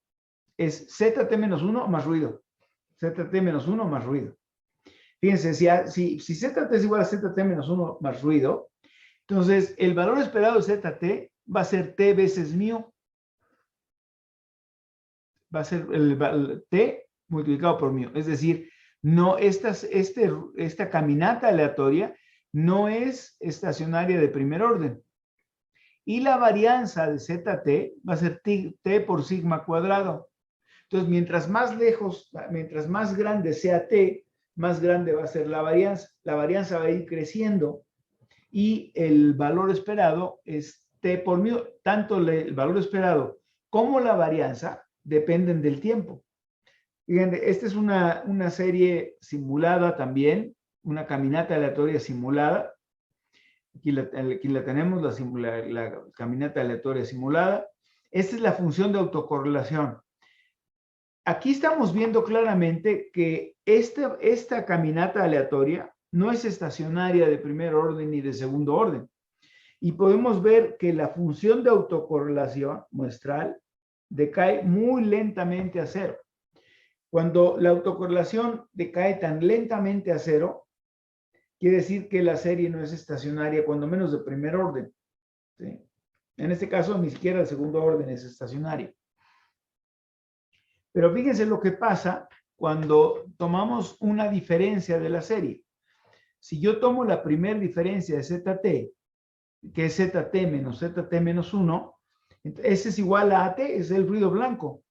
es ZT menos 1 más ruido. ZT menos 1 más ruido. Fíjense, si ZT es igual a ZT menos 1 más ruido, entonces el valor esperado de ZT va a ser T veces mu. Va a ser el T multiplicado por mu. Es decir, no, esta caminata aleatoria no es estacionaria de primer orden. Y la varianza de ZT va a ser T por sigma cuadrado. Entonces, mientras más grande sea T, más grande va a ser la varianza. La varianza va a ir creciendo y el valor esperado es T por mu. Tanto el valor esperado como la varianza dependen del tiempo. Fíjense, esta es una serie simulada también, una caminata aleatoria simulada. Aquí la tenemos, la caminata aleatoria simulada. Esta es la función de autocorrelación. Aquí estamos viendo claramente que esta caminata aleatoria no es estacionaria de primer orden ni de segundo orden. Y podemos ver que la función de autocorrelación muestral decae muy lentamente a 0. Cuando la autocorrelación decae tan lentamente a 0, quiere decir que la serie no es estacionaria, cuando menos de primer orden. ¿Sí? En este caso, ni siquiera el segundo orden es estacionario. Pero fíjense lo que pasa cuando tomamos una diferencia de la serie. Si yo tomo la primera diferencia de ZT, que es ZT menos 1, ese es igual a AT, es el ruido blanco.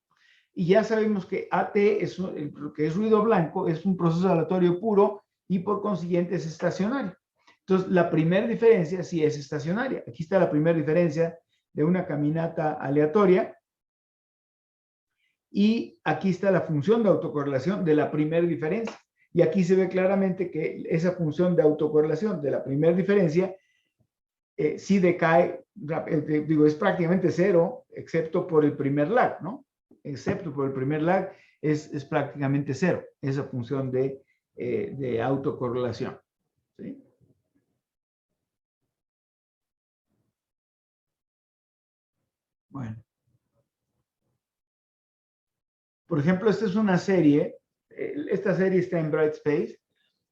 Y ya sabemos que AT, que es ruido blanco, es un proceso aleatorio puro y por consiguiente es estacionario. Entonces, la primera diferencia sí es estacionaria. Aquí está la primera diferencia de una caminata aleatoria. Y aquí está la función de autocorrelación de la primera diferencia. Y aquí se ve claramente que esa función de autocorrelación de la primera diferencia sí decae, es prácticamente 0, excepto por el primer lag, ¿no? Excepto por el primer lag, es prácticamente 0, esa función de autocorrelación. ¿Sí? Bueno. Por ejemplo, esta es una serie, esta serie está en Brightspace,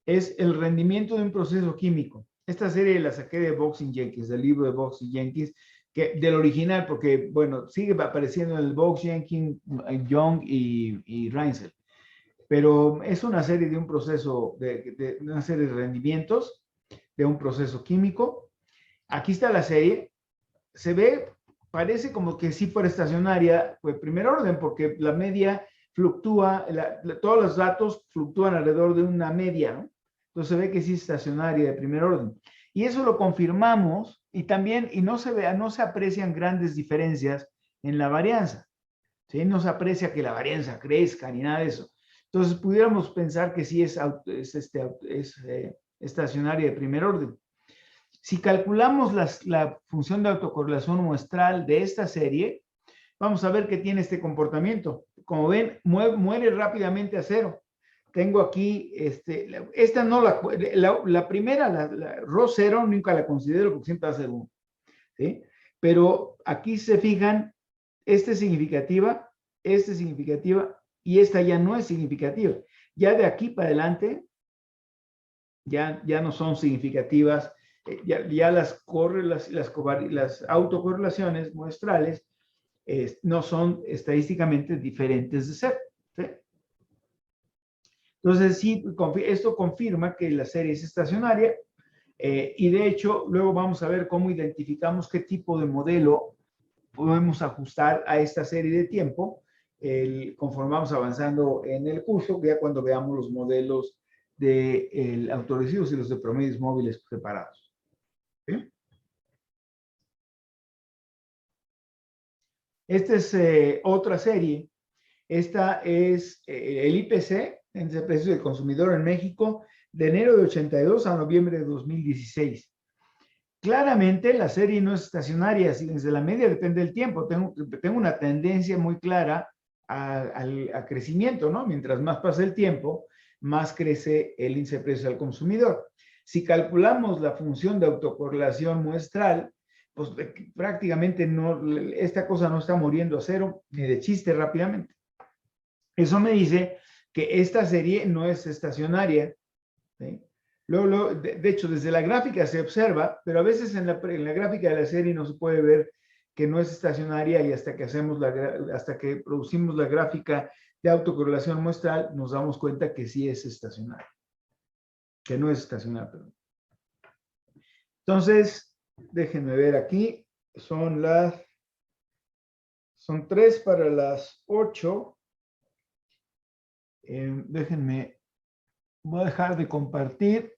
es el rendimiento de un proceso químico. Esta serie la saqué de Boxing Jenkins, del libro de Boxing Jenkins, del original, porque, bueno, sigue apareciendo en el Box Jenkins, Young y Reinsel. Pero es una serie de un proceso, de una serie de rendimientos de un proceso químico. Aquí está la serie. Se ve parece como que sí fuera estacionaria, pues primer orden, porque la media fluctúa, todos los datos fluctúan alrededor de una media, ¿no? Entonces se ve que sí es estacionaria de primer orden. Y eso lo confirmamos y también, y no se aprecian grandes diferencias en la varianza, ¿sí? No se aprecia que la varianza crezca ni nada de eso. Entonces pudiéramos pensar que sí es estacionaria de primer orden. Si calculamos la función de autocorrelación muestral de esta serie, vamos a ver que tiene este comportamiento. Como ven, muere rápidamente a cero. Tengo aquí, esta no la primera, la rho 0, nunca la considero porque siempre va a ser 1. ¿Sí? Pero aquí se fijan, esta es significativa y esta ya no es significativa. Ya de aquí para adelante, ya no son significativas. Ya las autocorrelaciones muestrales no son estadísticamente diferentes de ser. ¿Sí? Entonces, sí, esto confirma que la serie es estacionaria y de hecho, luego vamos a ver cómo identificamos qué tipo de modelo podemos ajustar a esta serie de tiempo conforme vamos avanzando en el curso, ya cuando veamos los modelos de autorresivos y los de promedios móviles separados. ¿Sí? Esta es otra serie. Esta es el IPC, índice de precios del consumidor en México, de enero de 82 a noviembre de 2016. Claramente la serie no es estacionaria, si desde la media depende del tiempo. Tengo una tendencia muy clara a crecimiento, ¿no? Mientras más pasa el tiempo, más crece el índice de precios al consumidor. Si calculamos la función de autocorrelación muestral, pues prácticamente esta cosa no está muriendo a cero ni de chiste rápidamente. Eso me dice que esta serie no es estacionaria, ¿sí? Luego, de hecho, desde la gráfica se observa, pero a veces en la gráfica de la serie no se puede ver que no es estacionaria y hasta que producimos la gráfica de autocorrelación muestral, nos damos cuenta que sí es estacionaria, que no es estacionaria, perdón. Entonces, déjenme ver aquí, son 3 para las 8. Déjenme, voy a dejar de compartir.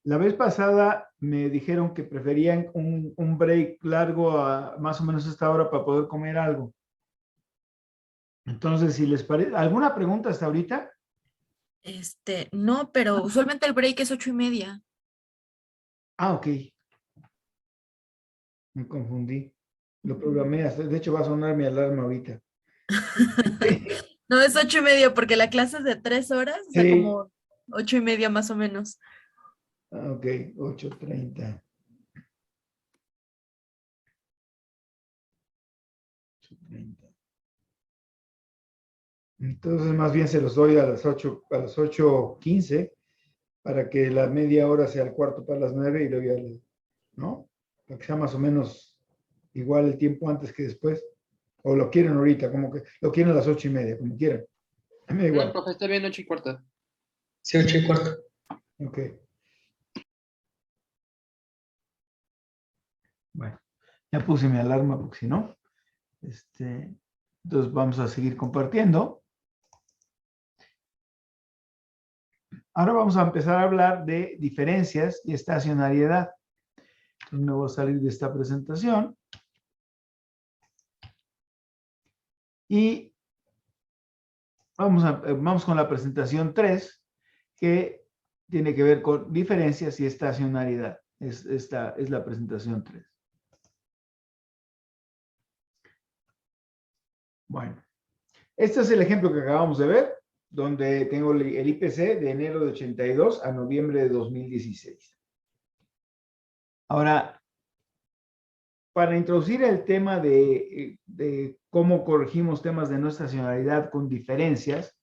La vez pasada me dijeron que preferían un break largo a más o menos esta hora para poder comer algo. Entonces, si les parece, ¿alguna pregunta hasta ahorita? No, pero usualmente el break es 8:30. Ah, ok. Me confundí. Lo programé, de hecho va a sonar mi alarma ahorita. No, es 8:30 porque la clase es de 3 horas, o sea, Sí. como 8:30 más o menos. Ah, ok, 8:30. 8:30. Entonces, más bien se los doy a las 8:15 para que la media hora sea el cuarto para las 9 y luego ya, ¿no? Para que sea más o menos igual el tiempo antes que después. O lo quieren ahorita, como que lo quieren a las 8:30, como quieran. A mí me da igual. No, profe, está bien 8:15. Sí, 8:15. Ok. Bueno, ya puse mi alarma porque si no, entonces vamos a seguir compartiendo. Ahora vamos a empezar a hablar de diferencias y estacionariedad. Entonces me voy a salir de esta presentación. Y vamos con la presentación 3, que tiene que ver con diferencias y estacionariedad. Esta es la presentación 3. Bueno, este es el ejemplo que acabamos de ver, donde tengo el IPC de enero de 82 a noviembre de 2016. Ahora, para introducir el tema de cómo corregimos temas de no estacionalidad con diferencias,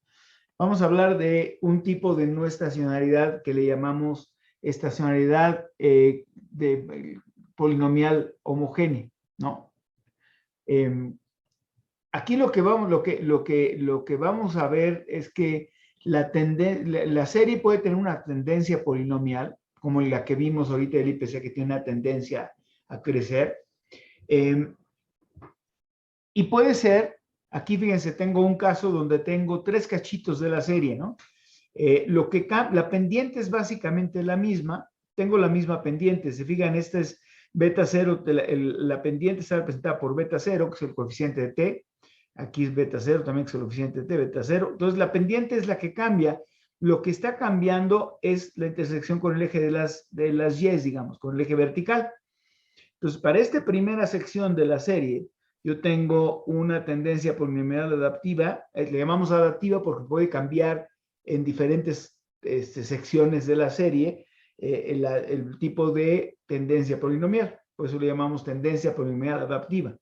vamos a hablar de un tipo de no estacionalidad que le llamamos estacionalidad de polinomial homogénea, ¿no? Aquí lo que vamos a ver es que la serie puede tener una tendencia polinomial, como la que vimos ahorita del IPC, que tiene una tendencia a crecer. Y puede ser, aquí fíjense, tengo un caso donde tengo 3 cachitos de la serie, ¿no? La pendiente es básicamente la misma, tengo la misma pendiente, se fijan, esta es beta 0, la pendiente está representada por beta 0, que es el coeficiente de t, aquí es beta 0, también que es el coeficiente de t, beta 0, entonces la pendiente es la que cambia, lo que está cambiando es la intersección con el eje de las y, digamos, con el eje vertical. Entonces, para esta primera sección de la serie, yo tengo una tendencia polinomial adaptiva, le llamamos adaptiva porque puede cambiar en diferentes secciones de la serie el tipo de tendencia polinomial. Por eso le llamamos tendencia polinomial adaptiva.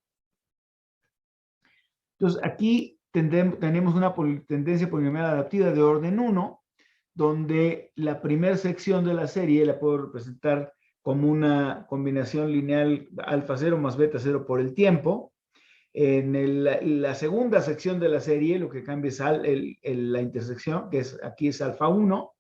Entonces, aquí tenemos una tendencia polinomial adaptiva de orden 1, donde la primera sección de la serie la puedo representar como una combinación lineal alfa 0 más beta 0 por el tiempo. En la segunda sección de la serie lo que cambia es la intersección, que aquí es alfa 1,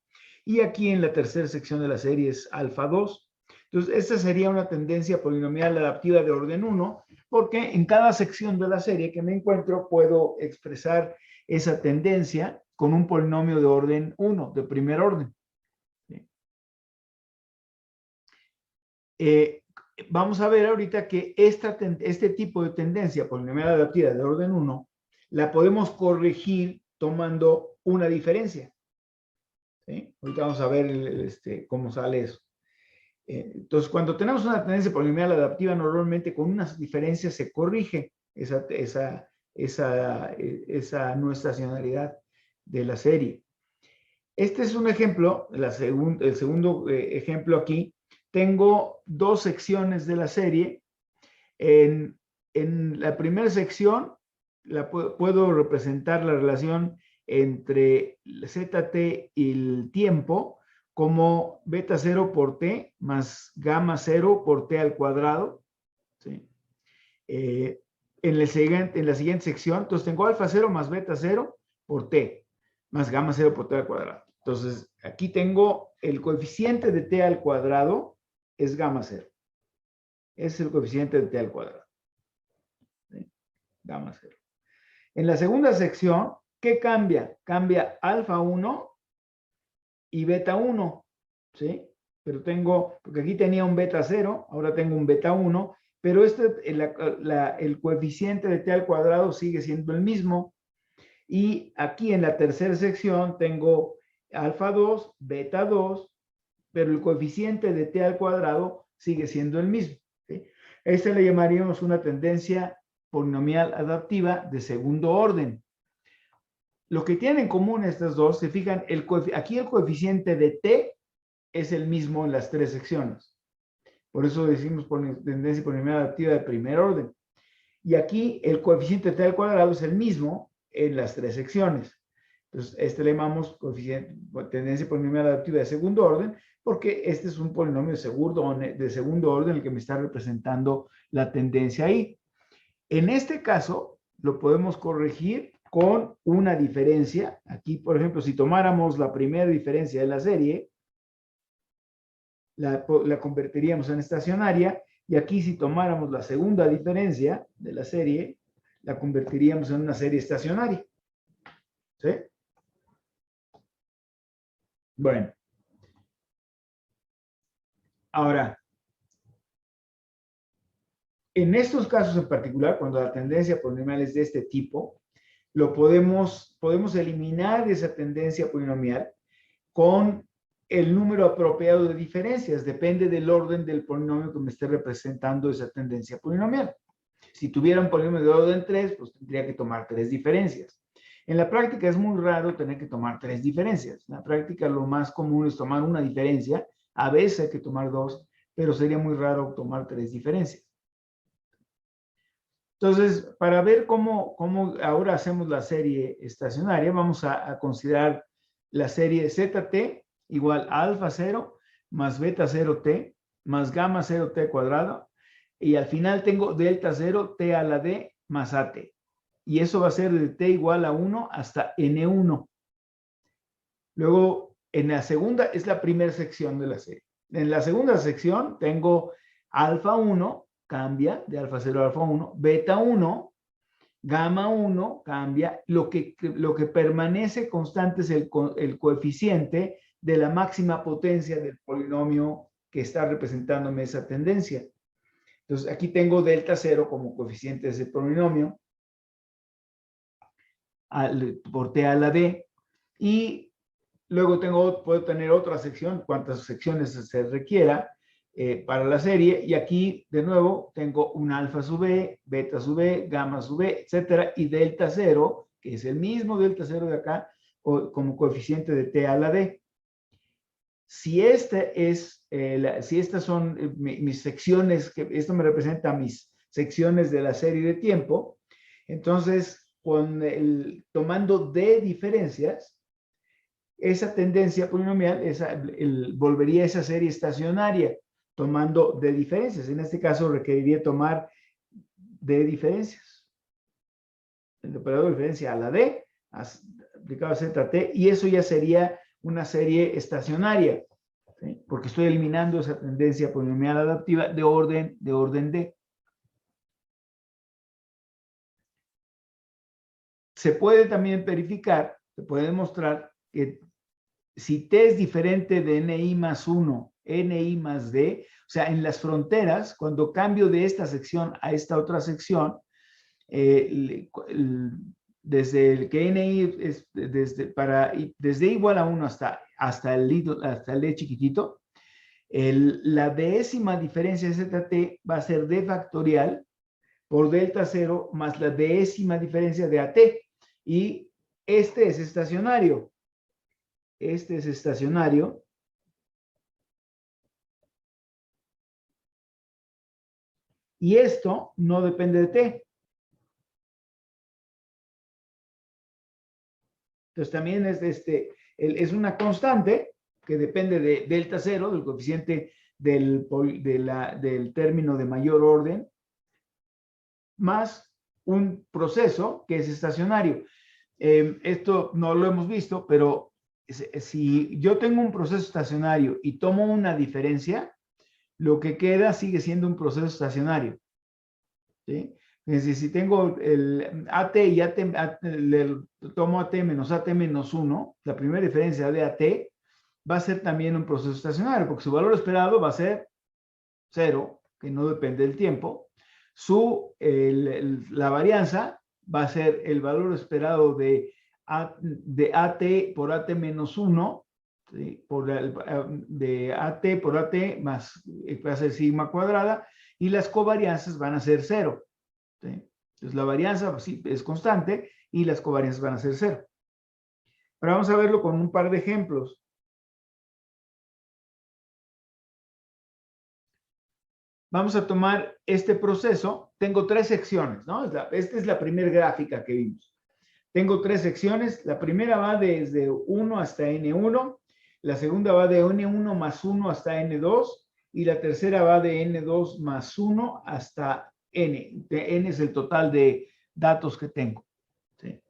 y aquí en la tercera sección de la serie es alfa 2. Entonces, esta sería una tendencia polinomial adaptiva de orden 1, porque en cada sección de la serie que me encuentro puedo expresar esa tendencia con un polinomio de orden 1, de primer orden. Vamos a ver ahorita que este tipo de tendencia polinomial adaptiva de orden 1 la podemos corregir tomando una diferencia. ¿Sí? Ahorita vamos a ver cómo sale eso. Entonces, cuando tenemos una tendencia polinomial adaptiva, normalmente con unas diferencias se corrige esa no estacionalidad de la serie. Este es un ejemplo, el segundo ejemplo aquí. Tengo 2 secciones de la serie. En la primera sección puedo representar la relación entre ZT y el tiempo como beta 0 por t más gamma 0 por t al cuadrado. ¿Sí? En la siguiente sección, entonces tengo alfa 0 más beta 0 por t más gamma 0 por t al cuadrado. Entonces, aquí tengo el coeficiente de t al cuadrado es gamma 0. Es el coeficiente de t al cuadrado. ¿Sí? Gamma 0. En la segunda sección, ¿qué cambia? Cambia alfa 1 y beta 1. ¿Sí? Pero porque aquí tenía un beta 0, ahora tengo un beta 1, pero el coeficiente de t al cuadrado sigue siendo el mismo. Y aquí en la tercera sección tengo alfa 2, beta 2, pero el coeficiente de t al cuadrado sigue siendo el mismo. ¿Sí? Esta le llamaríamos una tendencia polinomial adaptiva de segundo orden. Lo que tienen en común estas dos, se fijan, aquí el coeficiente de t es el mismo en las 3 secciones. Por eso decimos tendencia polinomial adaptiva de primer orden. Y aquí el coeficiente de t al cuadrado es el mismo en las 3 secciones. Entonces, le llamamos tendencia polinomial adaptiva de segundo orden, porque este es un polinomio de segundo orden el que me está representando la tendencia ahí. En este caso, lo podemos corregir con una diferencia. Aquí, por ejemplo, si tomáramos la primera diferencia de la serie, la convertiríamos en estacionaria, y aquí si tomáramos la segunda diferencia de la serie, la convertiríamos en una serie estacionaria. ¿Sí? Bueno. Ahora, en estos casos en particular, cuando la tendencia polinomial es de este tipo, podemos eliminar esa tendencia polinomial con el número apropiado de diferencias. Depende del orden del polinomio que me esté representando esa tendencia polinomial. Si tuviera un polinomio de orden 3, pues tendría que tomar 3 diferencias. En la práctica es muy raro tener que tomar 3 diferencias. En la práctica lo más común es tomar una diferencia. A veces hay que tomar 2, pero sería muy raro tomar 3 diferencias. Entonces, para ver cómo ahora hacemos la serie estacionaria, vamos a considerar la serie ZT igual a alfa 0 más beta 0t más gamma 0t cuadrado, y al final tengo delta 0 t a la d más at. Y eso va a ser de t igual a 1 hasta n1. Luego, en la segunda, es la primera sección de la serie. En la segunda sección tengo alfa 1, cambia de alfa 0 a alfa 1, beta 1, Gamma 1 cambia, lo que permanece constante es el coeficiente de la máxima potencia del polinomio que está representándome esa tendencia. Entonces, aquí tengo delta 0 como coeficiente de ese polinomio por t a la d, y luego puedo tener otra sección, cuantas secciones se requiera para la serie, y aquí de nuevo tengo un alfa sub b, beta sub b, gamma sub b, etcétera, y delta 0, que es el mismo delta 0 de acá, como coeficiente de t a la d. Si estas son mis secciones, esto me representa mis secciones de la serie de tiempo, entonces tomando d diferencias, esa tendencia polinomial volvería a esa serie estacionaria, tomando d diferencias. En este caso requeriría tomar d diferencias. El operador de diferencia a la d, aplicado a zt, y eso ya sería una serie estacionaria, ¿sí? Porque estoy eliminando esa tendencia polinomial adaptiva de orden d. Se puede también verificar, se puede demostrar que si t es diferente de ni más 1, ni más d, o sea, en las fronteras, cuando cambio de esta sección a esta otra sección, desde el que ni es desde igual a 1 hasta el d chiquitito, la décima diferencia de zt va a ser d factorial por delta 0 más la décima diferencia de at, y este es estacionario. Este es estacionario. Y esto no depende de t. Entonces también es una constante que depende de delta 0, del coeficiente del término de mayor orden, más un proceso que es estacionario. Esto no lo hemos visto, pero si yo tengo un proceso estacionario y tomo una diferencia, lo que queda sigue siendo un proceso estacionario, ¿sí? Es decir, si tengo el AT y tomo AT menos AT menos 1, la primera diferencia de AT va a ser también un proceso estacionario, porque su valor esperado va a ser 0, que no depende del tiempo. La varianza va a ser el valor esperado de AT por AT menos 1, ¿sí? De AT por AT más, va a ser sigma cuadrada, y las covarianzas van a ser 0. ¿Sí? Entonces la varianza sí, es constante y las covarianzas van a ser 0. Ahora vamos a verlo con un par de ejemplos. Vamos a tomar este proceso. Tengo 3 secciones, ¿no? Esta es la primera gráfica que vimos. Tengo 3 secciones. La primera va desde 1 hasta N1. La segunda va de N1 más 1 hasta N2. Y la tercera va de N2 más 1 hasta N. N es el total de datos que tengo, ¿sí?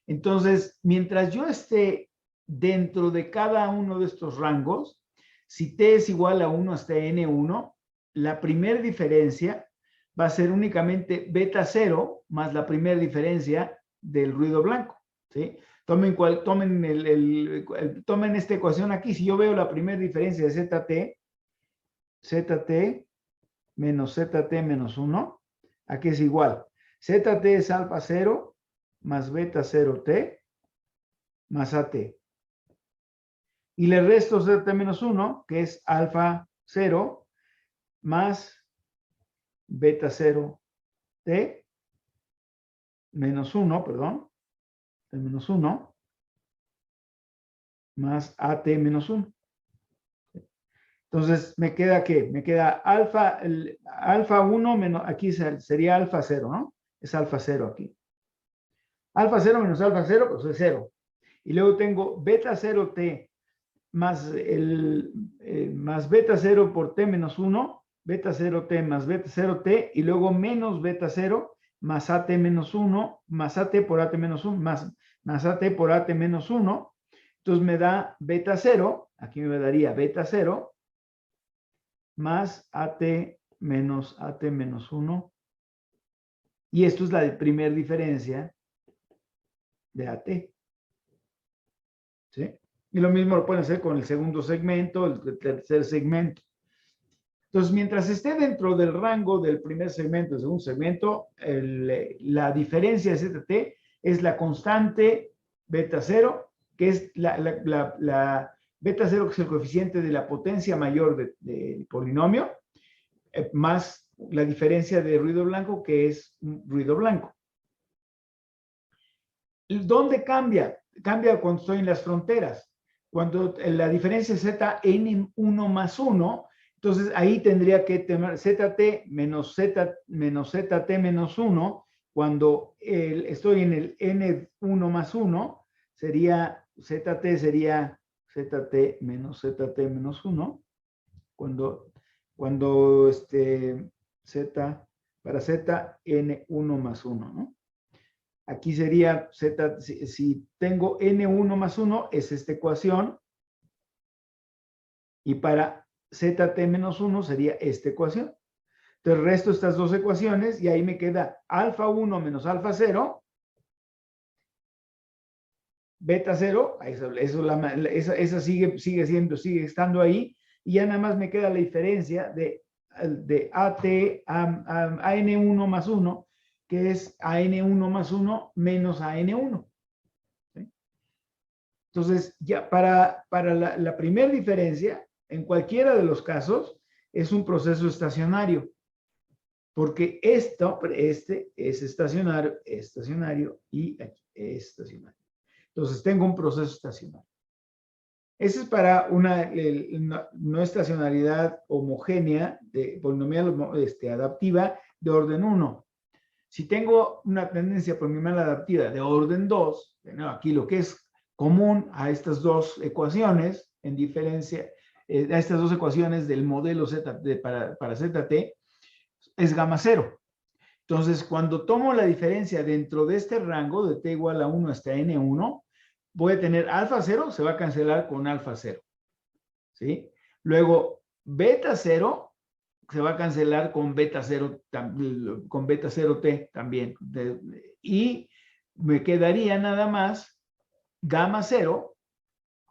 Entonces, mientras yo esté dentro de cada uno de estos rangos, si t es igual a 1 hasta N1, la primera diferencia va a ser únicamente beta 0 más la primera diferencia del ruido blanco, ¿sí? Tomen esta ecuación aquí. Si yo veo la primera diferencia de ZT menos ZT menos 1, aquí es igual. ZT es alfa 0 más beta 0T más AT. Y le resto ZT menos 1, que es alfa 0 más beta 0T menos 1, perdón, T menos 1 más AT menos 1. Entonces, ¿me queda qué? Me queda alfa 1 menos, aquí sería alfa 0, ¿no? Es alfa 0 aquí. Alfa 0 menos alfa 0, pues es 0. Y luego tengo beta 0t más beta 0 por t menos 1, beta 0t más beta 0t, y luego menos beta 0 más at menos 1, más at por at menos 1, más at por at menos 1. Entonces me da beta 0, aquí me daría beta 0, más at menos 1 Y esto es la primera diferencia de AT. ¿Sí? Y lo mismo lo pueden hacer con el segundo segmento, el tercer segmento. Entonces, mientras esté dentro del rango del primer segmento, del segundo segmento, la diferencia de ZT es la constante beta 0, que es la beta 0, que es el coeficiente de la potencia mayor del polinomio, más la diferencia de ruido blanco, que es ruido blanco. ¿Dónde cambia? Cambia cuando estoy en las fronteras. Cuando la diferencia es Zn1 más 1, entonces ahí tendría que tener ZT menos ZT menos 1. Cuando estoy en el N1 más 1, sería ZT ZT menos 1. Cuando Z, para Z, N1 más 1, ¿no? Aquí sería Z, si tengo N1 más 1, es esta ecuación. Y para ZT menos 1 sería esta ecuación. Entonces, resto estas dos ecuaciones y ahí me queda alfa 1 menos alfa 0. Beta 0, esa sigue estando ahí. Y ya nada más me queda la diferencia de AT a N1 más 1, que es AN1 más 1 menos AN1. ¿Sí? Entonces, ya para la primera diferencia, en cualquiera de los casos, es un proceso estacionario. Porque este es estacionario y aquí es estacionario. Entonces, tengo un proceso estacionario. Ese es para una no estacionalidad homogénea de polinomial adaptiva de orden 1. Si tengo una tendencia polinomial adaptiva de orden 2, bueno, aquí lo que es común a estas dos ecuaciones, en diferencia, a estas dos ecuaciones del modelo para ZT, es gamma 0. Entonces, cuando tomo la diferencia dentro de este rango de t igual a 1 hasta n1, voy a tener alfa 0, se va a cancelar con alfa 0. ¿Sí? Luego, beta 0 se va a cancelar con beta 0, con beta 0t también. Y me quedaría nada más gamma 0,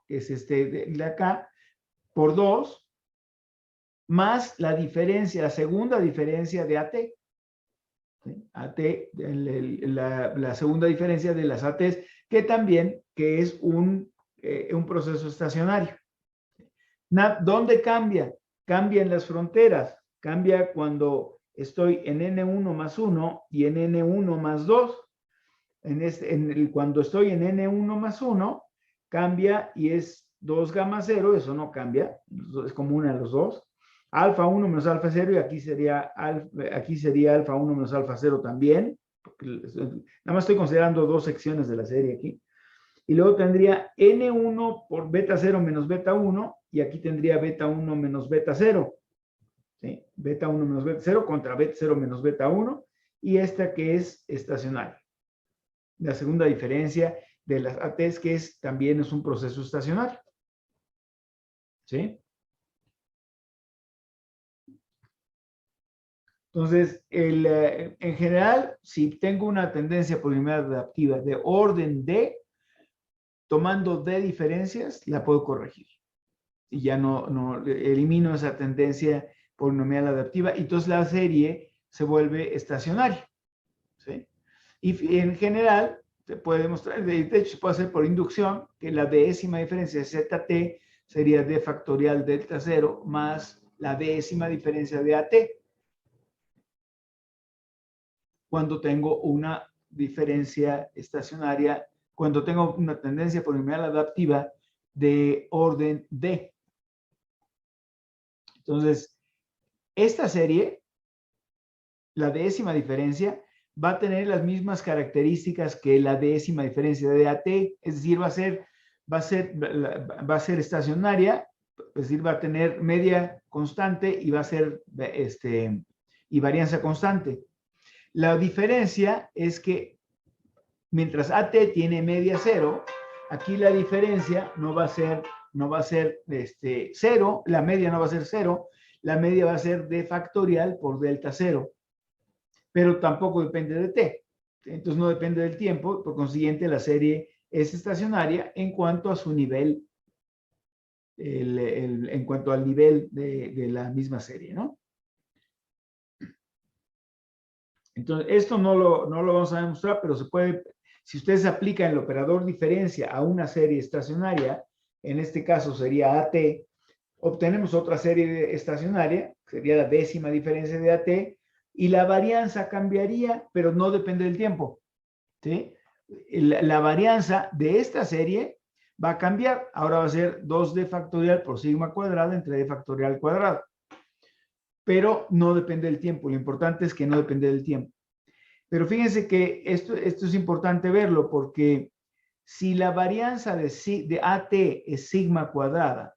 que es de acá, por 2, más la diferencia, la segunda diferencia de AT. ¿Sí? AT, la segunda diferencia de las ATs, que también es un proceso estacionario. ¿Dónde cambia? Cambia en las fronteras. Cambia cuando estoy en N1 más 1 y en N1 más 2. Cuando estoy en N1 más 1, cambia y es 2 gamma 0, eso no cambia, es común a los dos. Alfa 1 menos alfa 0 y aquí sería alfa 1 menos alfa 0 también. Porque nada más estoy considerando dos secciones de la serie aquí. Y luego tendría N1 por beta 0 menos beta 1 y aquí tendría beta 1 menos beta 0. ¿Sí? Beta 1 menos beta 0 contra beta 0 menos beta 1 y esta que es estacionaria. La segunda diferencia de las ATs que también es un proceso estacionario. ¿Sí? Entonces, en general, si tengo una tendencia polinomial adaptiva de orden D, tomando D diferencias, la puedo corregir. Y ya no elimino esa tendencia polinomial adaptiva. Y entonces la serie se vuelve estacionaria. ¿Sí? Y en general, se puede demostrar, de hecho, se puede hacer por inducción, que la décima diferencia de ZT sería D factorial delta 0 más la décima diferencia de AT. Cuando tengo una diferencia estacionaria, cuando tengo una tendencia polinomial adaptiva de orden D. Entonces, esta serie, la décima diferencia, va a tener las mismas características que la décima diferencia de AT, es decir, va a ser estacionaria, es decir, va a tener media constante y va a ser y varianza constante. La diferencia es que mientras AT tiene media 0, aquí la diferencia no va a ser 0, la media no va a ser 0, la media va a ser D factorial por delta 0. pero tampoco depende de t. Entonces no depende del tiempo, por consiguiente la serie es estacionaria en cuanto a su nivel, en cuanto al nivel de la misma serie, ¿no? Entonces, esto no lo vamos a demostrar, pero se puede, si ustedes aplican el operador diferencia a una serie estacionaria, en este caso sería AT, obtenemos otra serie estacionaria, sería la décima diferencia de AT, y la varianza cambiaría, pero no depende del tiempo, ¿sí? La varianza de esta serie va a cambiar, ahora va a ser 2d factorial por sigma cuadrada entre d factorial cuadrado, pero no depende del tiempo, lo importante es que no depende del tiempo. Pero fíjense que esto es importante verlo, porque si la varianza de AT es sigma cuadrada,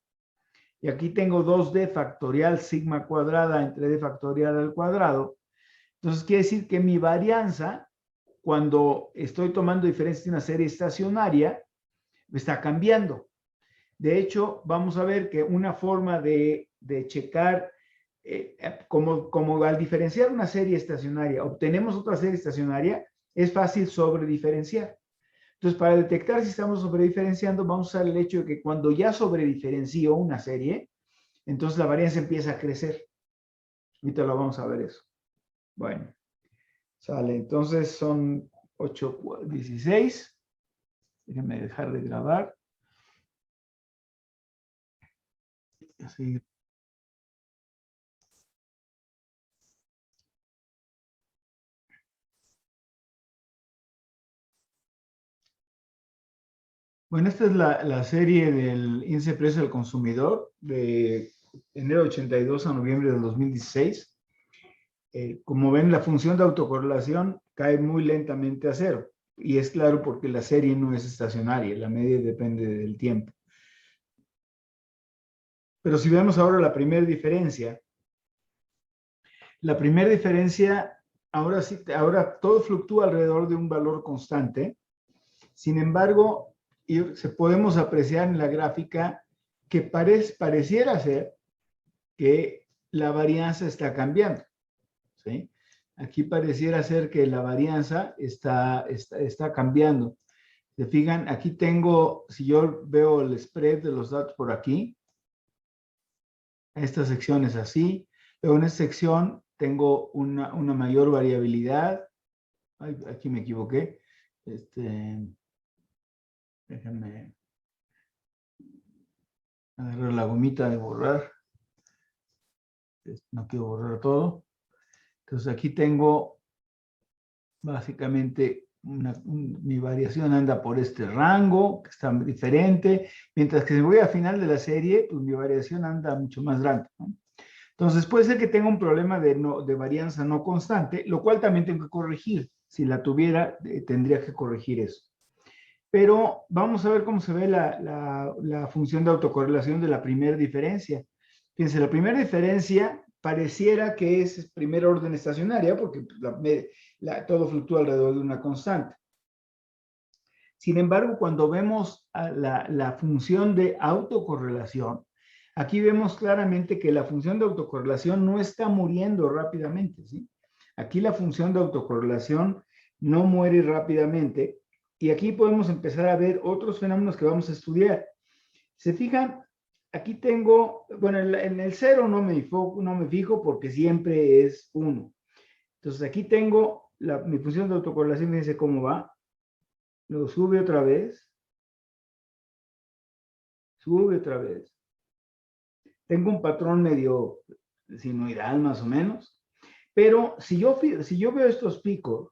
y aquí tengo 2d factorial sigma cuadrada entre d factorial al cuadrado, entonces quiere decir que mi varianza, cuando estoy tomando diferencias de una serie estacionaria, está cambiando. De hecho, vamos a ver que una forma de checar, como al diferenciar una serie estacionaria, obtenemos otra serie estacionaria, es fácil sobrediferenciar. Entonces, para detectar si estamos sobrediferenciando, vamos a usar el hecho de que cuando ya sobrediferencio una serie, entonces la varianza empieza a crecer. Ahorita lo vamos a ver eso. Bueno, sale. Entonces son 8:16. Déjenme dejar de grabar. Así. Bueno, esta es la serie del índice de precio del consumidor de enero de 82 a noviembre del 2016. Como ven, la función de autocorrelación cae muy lentamente a cero. Y es claro porque la serie no es estacionaria, la media depende del tiempo. Pero si vemos ahora la primera diferencia, ahora sí, ahora todo fluctúa alrededor de un valor constante. Sin embargo, podemos apreciar en la gráfica que pareciera ser que la varianza está cambiando, ¿sí? Aquí pareciera ser que la varianza está cambiando. ¿Se fijan? Aquí tengo, si yo veo el spread de los datos por aquí, esta sección es así. Luego en esta sección tengo una mayor variabilidad. Ay, aquí me equivoqué. Déjenme agarrar la gomita de borrar. No quiero borrar todo. Entonces aquí tengo básicamente mi variación anda por este rango, que está diferente, mientras que si voy al final de la serie, pues mi variación anda mucho más grande, ¿no? Entonces puede ser que tenga un problema de varianza no constante, lo cual también tengo que corregir. Si la tuviera, tendría que corregir eso. Pero vamos a ver cómo se ve la función de autocorrelación de la primera diferencia. Fíjense, la primera diferencia pareciera que es primer orden estacionaria, porque todo fluctúa alrededor de una constante. Sin embargo, cuando vemos la función de autocorrelación, aquí vemos claramente que la función de autocorrelación no está muriendo rápidamente, ¿sí? Aquí la función de autocorrelación no muere rápidamente, y aquí podemos empezar a ver otros fenómenos que vamos a estudiar. ¿Se fijan? Aquí tengo, bueno, en el 0 no me fijo porque siempre es 1. Entonces aquí tengo mi función de autocorrelación, me dice cómo va. Luego sube otra vez. Sube otra vez. Tengo un patrón medio sinusoidal más o menos. Pero si yo veo estos picos,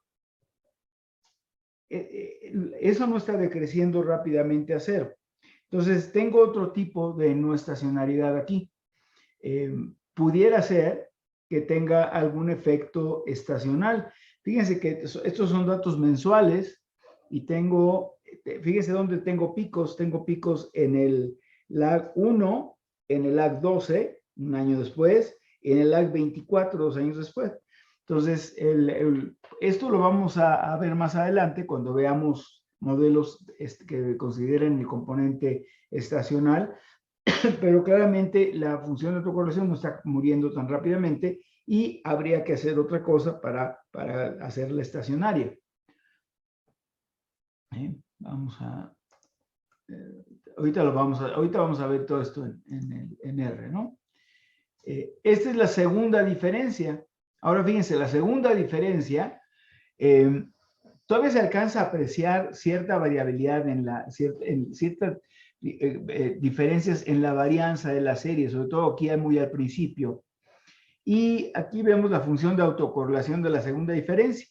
eso no está decreciendo rápidamente a 0. Entonces, tengo otro tipo de no estacionalidad aquí. Pudiera ser que tenga algún efecto estacional. Fíjense que estos son datos mensuales y fíjense dónde tengo picos. Tengo picos en el lag 1, en el lag 12, un año después, y en el lag 24, 2 años después. Entonces, esto lo vamos a ver más adelante cuando veamos modelos que consideren el componente estacional, pero claramente la función de autocorrelación no está muriendo tan rápidamente y habría que hacer otra cosa para hacerla estacionaria. Vamos a... ahorita vamos a ver todo esto en R, ¿no? Esta es la segunda diferencia. Ahora fíjense, la segunda diferencia, todavía se alcanza a apreciar cierta variabilidad en ciertas diferencias en la varianza de la serie, sobre todo aquí muy al principio. Y aquí vemos la función de autocorrelación de la segunda diferencia.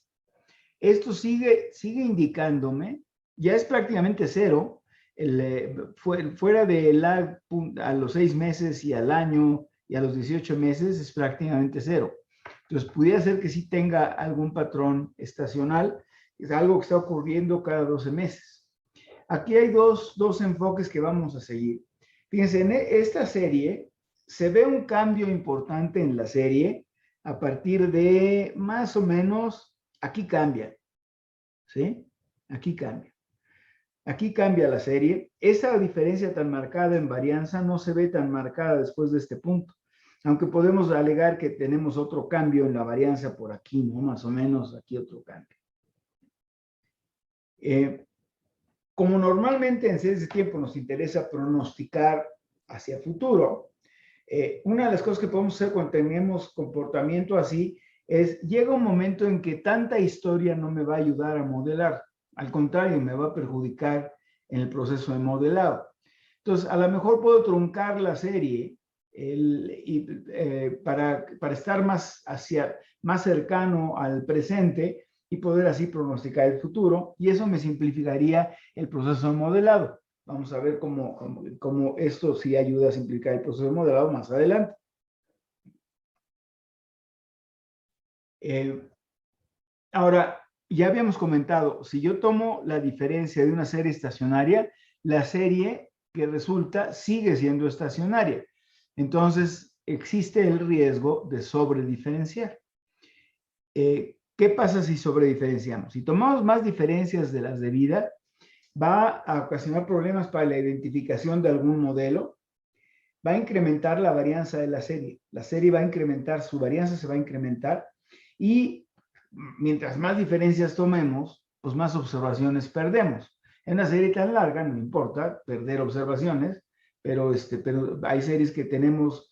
Esto sigue indicándome, ya es prácticamente cero, fuera de lag a los 6 meses y al año y a los 18 meses es prácticamente cero. Entonces, pudiera ser que sí tenga algún patrón estacional, es algo que está ocurriendo cada 12 meses. Aquí hay dos enfoques que vamos a seguir. Fíjense, en esta serie se ve un cambio importante en la serie a partir de más o menos, aquí cambia, ¿sí? Aquí cambia. Aquí cambia la serie. Esa diferencia tan marcada en varianza no se ve tan marcada después de este punto, aunque podemos alegar que tenemos otro cambio en la varianza por aquí, ¿no? Más o menos aquí otro cambio. Como normalmente en series de tiempo nos interesa pronosticar hacia futuro, una de las cosas que podemos hacer cuando tenemos comportamiento así es, llega un momento en que tanta historia no me va a ayudar a modelar, al contrario, me va a perjudicar en el proceso de modelado. Entonces, a lo mejor puedo truncar la serie para estar más cercano al presente y poder así pronosticar el futuro, y eso me simplificaría el proceso de modelado. Vamos a ver cómo esto sí ayuda a simplificar el proceso de modelado más adelante. Ahora, ya habíamos comentado, si yo tomo la diferencia de una serie estacionaria, la serie que resulta sigue siendo estacionaria. Entonces, existe el riesgo de sobrediferenciar. ¿Qué pasa si sobrediferenciamos? Si tomamos más diferencias de las debidas, va a ocasionar problemas para la identificación de algún modelo, va a incrementar la varianza de la serie. La serie va a incrementar, su varianza se va a incrementar, y mientras más diferencias tomemos, pues más observaciones perdemos. En una serie tan larga no importa perder observaciones, pero hay series que tenemos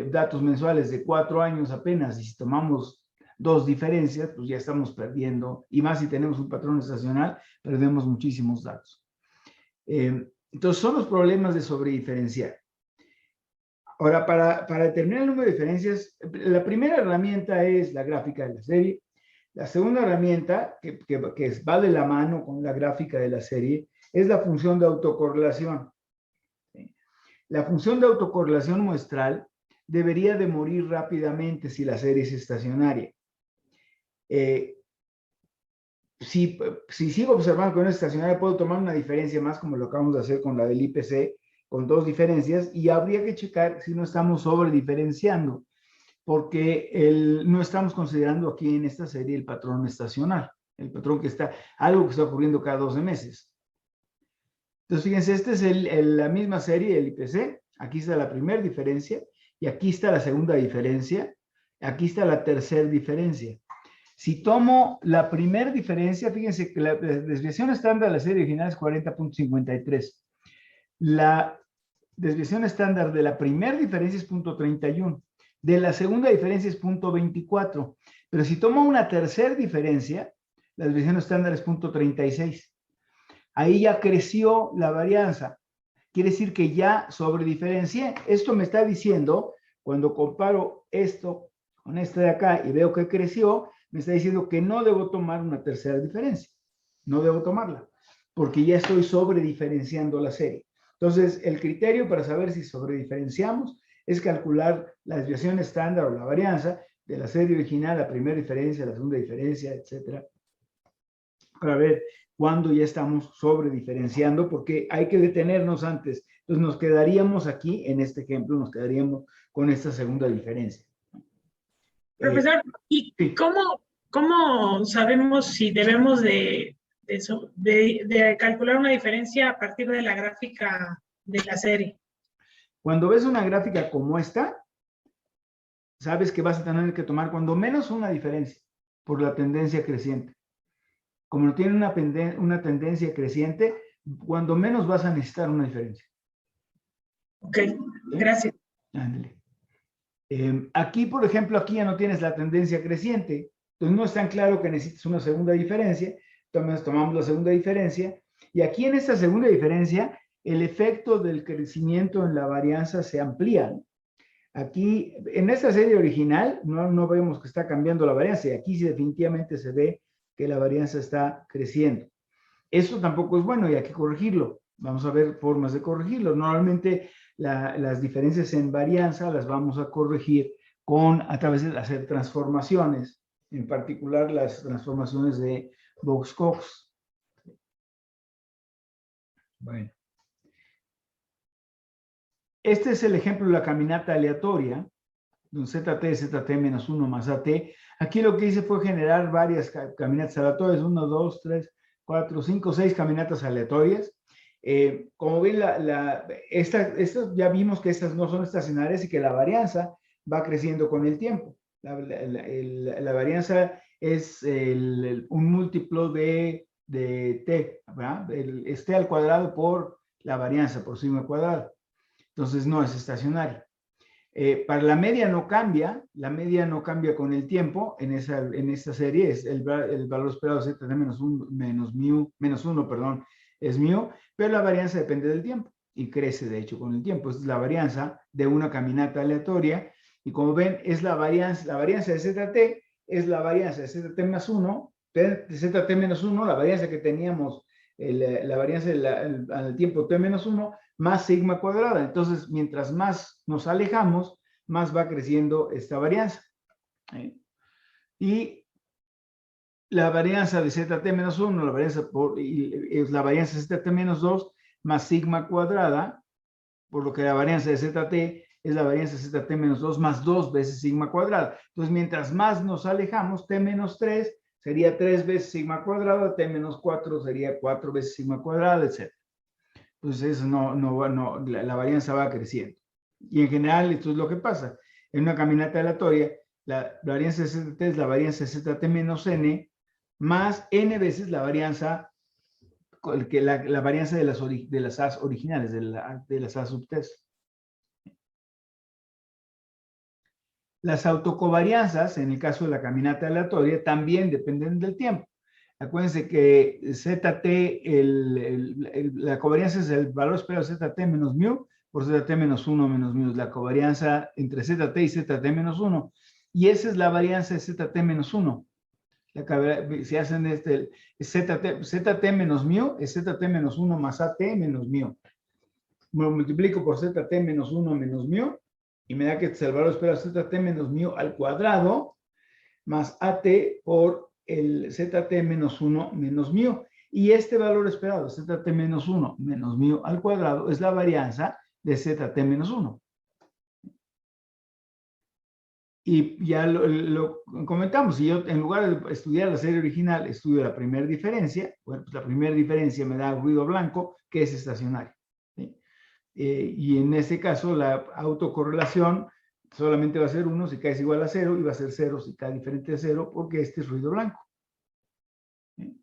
datos mensuales de 4 años apenas, y si tomamos 2 diferencias, pues ya estamos perdiendo, y más si tenemos un patrón estacional, perdemos muchísimos datos. Entonces, son los problemas de sobrediferenciar. Ahora, para determinar el número de diferencias, la primera herramienta es la gráfica de la serie. La segunda herramienta, que va de la mano con la gráfica de la serie, es la función de autocorrelación. La función de autocorrelación muestral debería de morir rápidamente si la serie es estacionaria. Si sigo observando que no es estacionaria, puedo tomar una diferencia más, como lo acabamos de hacer con la del IPC, con 2 diferencias, y habría que checar si no estamos sobrediferenciando, porque no estamos considerando aquí en esta serie el patrón estacional, el patrón algo que está ocurriendo cada 12 meses. Entonces, fíjense, esta es la misma serie, el IPC. Aquí está la primera diferencia, y aquí está la segunda diferencia, aquí está la tercera diferencia. Si tomo la primera diferencia, fíjense que la desviación estándar de la serie original es 40.53. La desviación estándar de la primera diferencia es 0.31. De la segunda diferencia es 0.24. Pero si tomo una tercera diferencia, la desviación estándar es 0.36. Ahí ya creció la varianza. Quiere decir que ya sobrediferencié. Esto me está diciendo, cuando comparo esto con este de acá y veo que creció, me está diciendo que no debo tomar una tercera diferencia. No debo tomarla, porque ya estoy sobrediferenciando la serie. Entonces, el criterio para saber si sobrediferenciamos es calcular la desviación estándar o la varianza de la serie original, la primera diferencia, la segunda diferencia, etcétera, para ver cuándo ya estamos sobrediferenciando, porque hay que detenernos antes. Entonces, nos quedaríamos aquí, en este ejemplo, nos quedaríamos con esta segunda diferencia. Profesor, ¿y sí. cómo sabemos si debemos de calcular una diferencia a partir de la gráfica de la serie? Cuando ves una gráfica como esta, sabes que vas a tener que tomar cuando menos una diferencia por la tendencia creciente. Como no tiene una tendencia creciente, cuando menos vas a necesitar una diferencia. Ok, gracias. Ándale. Aquí, por ejemplo, aquí ya no tienes la tendencia creciente, entonces no es tan claro que necesites una segunda diferencia. Entonces tomamos la segunda diferencia, y aquí en esta segunda diferencia, el efecto del crecimiento en la varianza se amplía. Aquí, en esta serie original, no vemos que está cambiando la varianza, y aquí sí definitivamente se ve que la varianza está creciendo. Eso tampoco es bueno y hay que corregirlo. Vamos a ver formas de corregirlo. Normalmente las diferencias en varianza las vamos a corregir a través de hacer transformaciones, en particular las transformaciones de Box-Cox. Bueno. Este es el ejemplo de la caminata aleatoria, un ZT menos 1 más AT. Aquí lo que hice fue generar varias caminatas aleatorias, 1, 2, 3, 4, 5, 6 caminatas aleatorias. Como ven, estas ya vimos que estas no son estacionarias y que la varianza va creciendo con el tiempo. La varianza es un múltiplo de t, ¿verdad? Es t al cuadrado por la varianza, por sigma cuadrado. Entonces no es estacionaria. Para la media no cambia con el tiempo en esta serie, es el valor esperado ZT menos 1, perdón, es mu, pero la varianza depende del tiempo y crece de hecho con el tiempo. Esta es la varianza de una caminata aleatoria, y como ven es la varianza de ZT, es la varianza de ZT más 1, de ZT menos 1, la varianza que teníamos, la varianza al tiempo T menos 1, más sigma cuadrada. Entonces, mientras más nos alejamos, más va creciendo esta varianza. Y la varianza de ZT menos 1, es la varianza de ZT menos 2, más sigma cuadrada, por lo que la varianza de ZT es la varianza de ZT menos 2 más 2 veces sigma cuadrada. Entonces, mientras más nos alejamos, T menos 3 sería 3 veces sigma cuadrada, T menos 4 sería 4 veces sigma cuadrada, etc. Entonces, la varianza va creciendo. Y en general, esto es lo que pasa. En una caminata aleatoria, la varianza de ZT es la varianza de ZT menos n, más n veces la varianza, la varianza de las A's originales, de las A sub T. Las autocovarianzas, en el caso de la caminata aleatoria, también dependen del tiempo. Acuérdense que ZT, la covarianza es el valor esperado ZT menos mu por ZT menos 1 menos mu. Es la covarianza entre ZT y ZT menos 1. Y esa es la varianza de ZT menos 1. Si hacen ZT menos mu, es ZT menos 1 más AT menos mu. Lo multiplico por ZT menos 1 menos mu, y me da que el valor esperado ZT menos mu al cuadrado, más AT por el ZT menos 1 menos mu. Y este valor esperado, ZT menos 1 menos mu al cuadrado, es la varianza de ZT menos 1. Y ya lo comentamos, si yo en lugar de estudiar la serie original, estudio la primera diferencia, bueno, pues la primera diferencia me da ruido blanco, que es estacionario, ¿sí? Y en este caso, la autocorrelación solamente va a ser 1 si k es igual a 0, y va a ser 0 si k diferente de 0, porque este es ruido blanco. ¿Sí?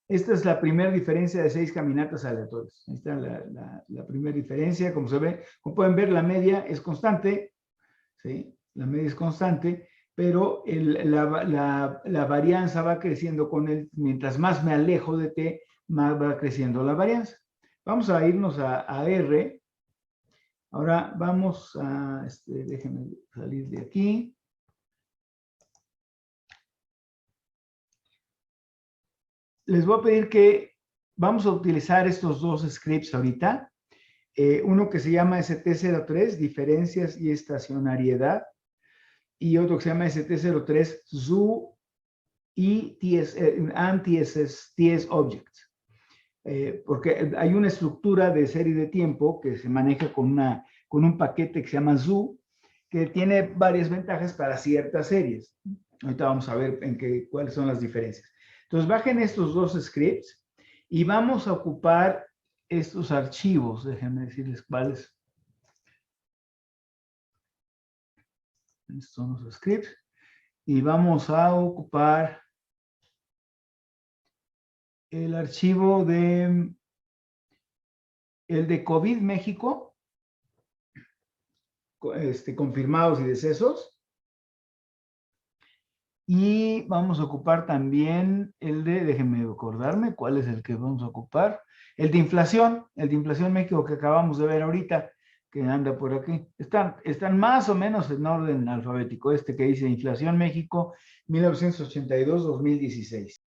Esta es la primera diferencia de 6 caminatas aleatorias. Ahí está la primera diferencia. Como se ve, como pueden ver, la media es constante. ¿Sí? La media es constante, pero la varianza va creciendo mientras más me alejo de t, más va creciendo la varianza. Vamos a irnos a R. Ahora vamos a, déjenme salir de aquí. Les voy a pedir que vamos a utilizar estos dos scripts ahorita. Uno que se llama ST03, diferencias y estacionariedad, y otro que se llama ST03, ZOO y TS objects. Porque hay una estructura de serie de tiempo que se maneja con un paquete que se llama ZOO, que tiene varias ventajas para ciertas series. Ahorita vamos a ver cuáles son las diferencias. Entonces, bajen estos dos scripts y vamos a ocupar estos archivos. Déjenme decirles cuáles. Estos son los scripts. Y vamos a ocupar el archivo de el de COVID México, confirmados y decesos. Y vamos a ocupar también el de, déjenme acordarme, ¿cuál es el que vamos a ocupar? El de inflación México que acabamos de ver ahorita, que anda por aquí. Están más o menos en orden alfabético, que dice Inflación México 1982-2016.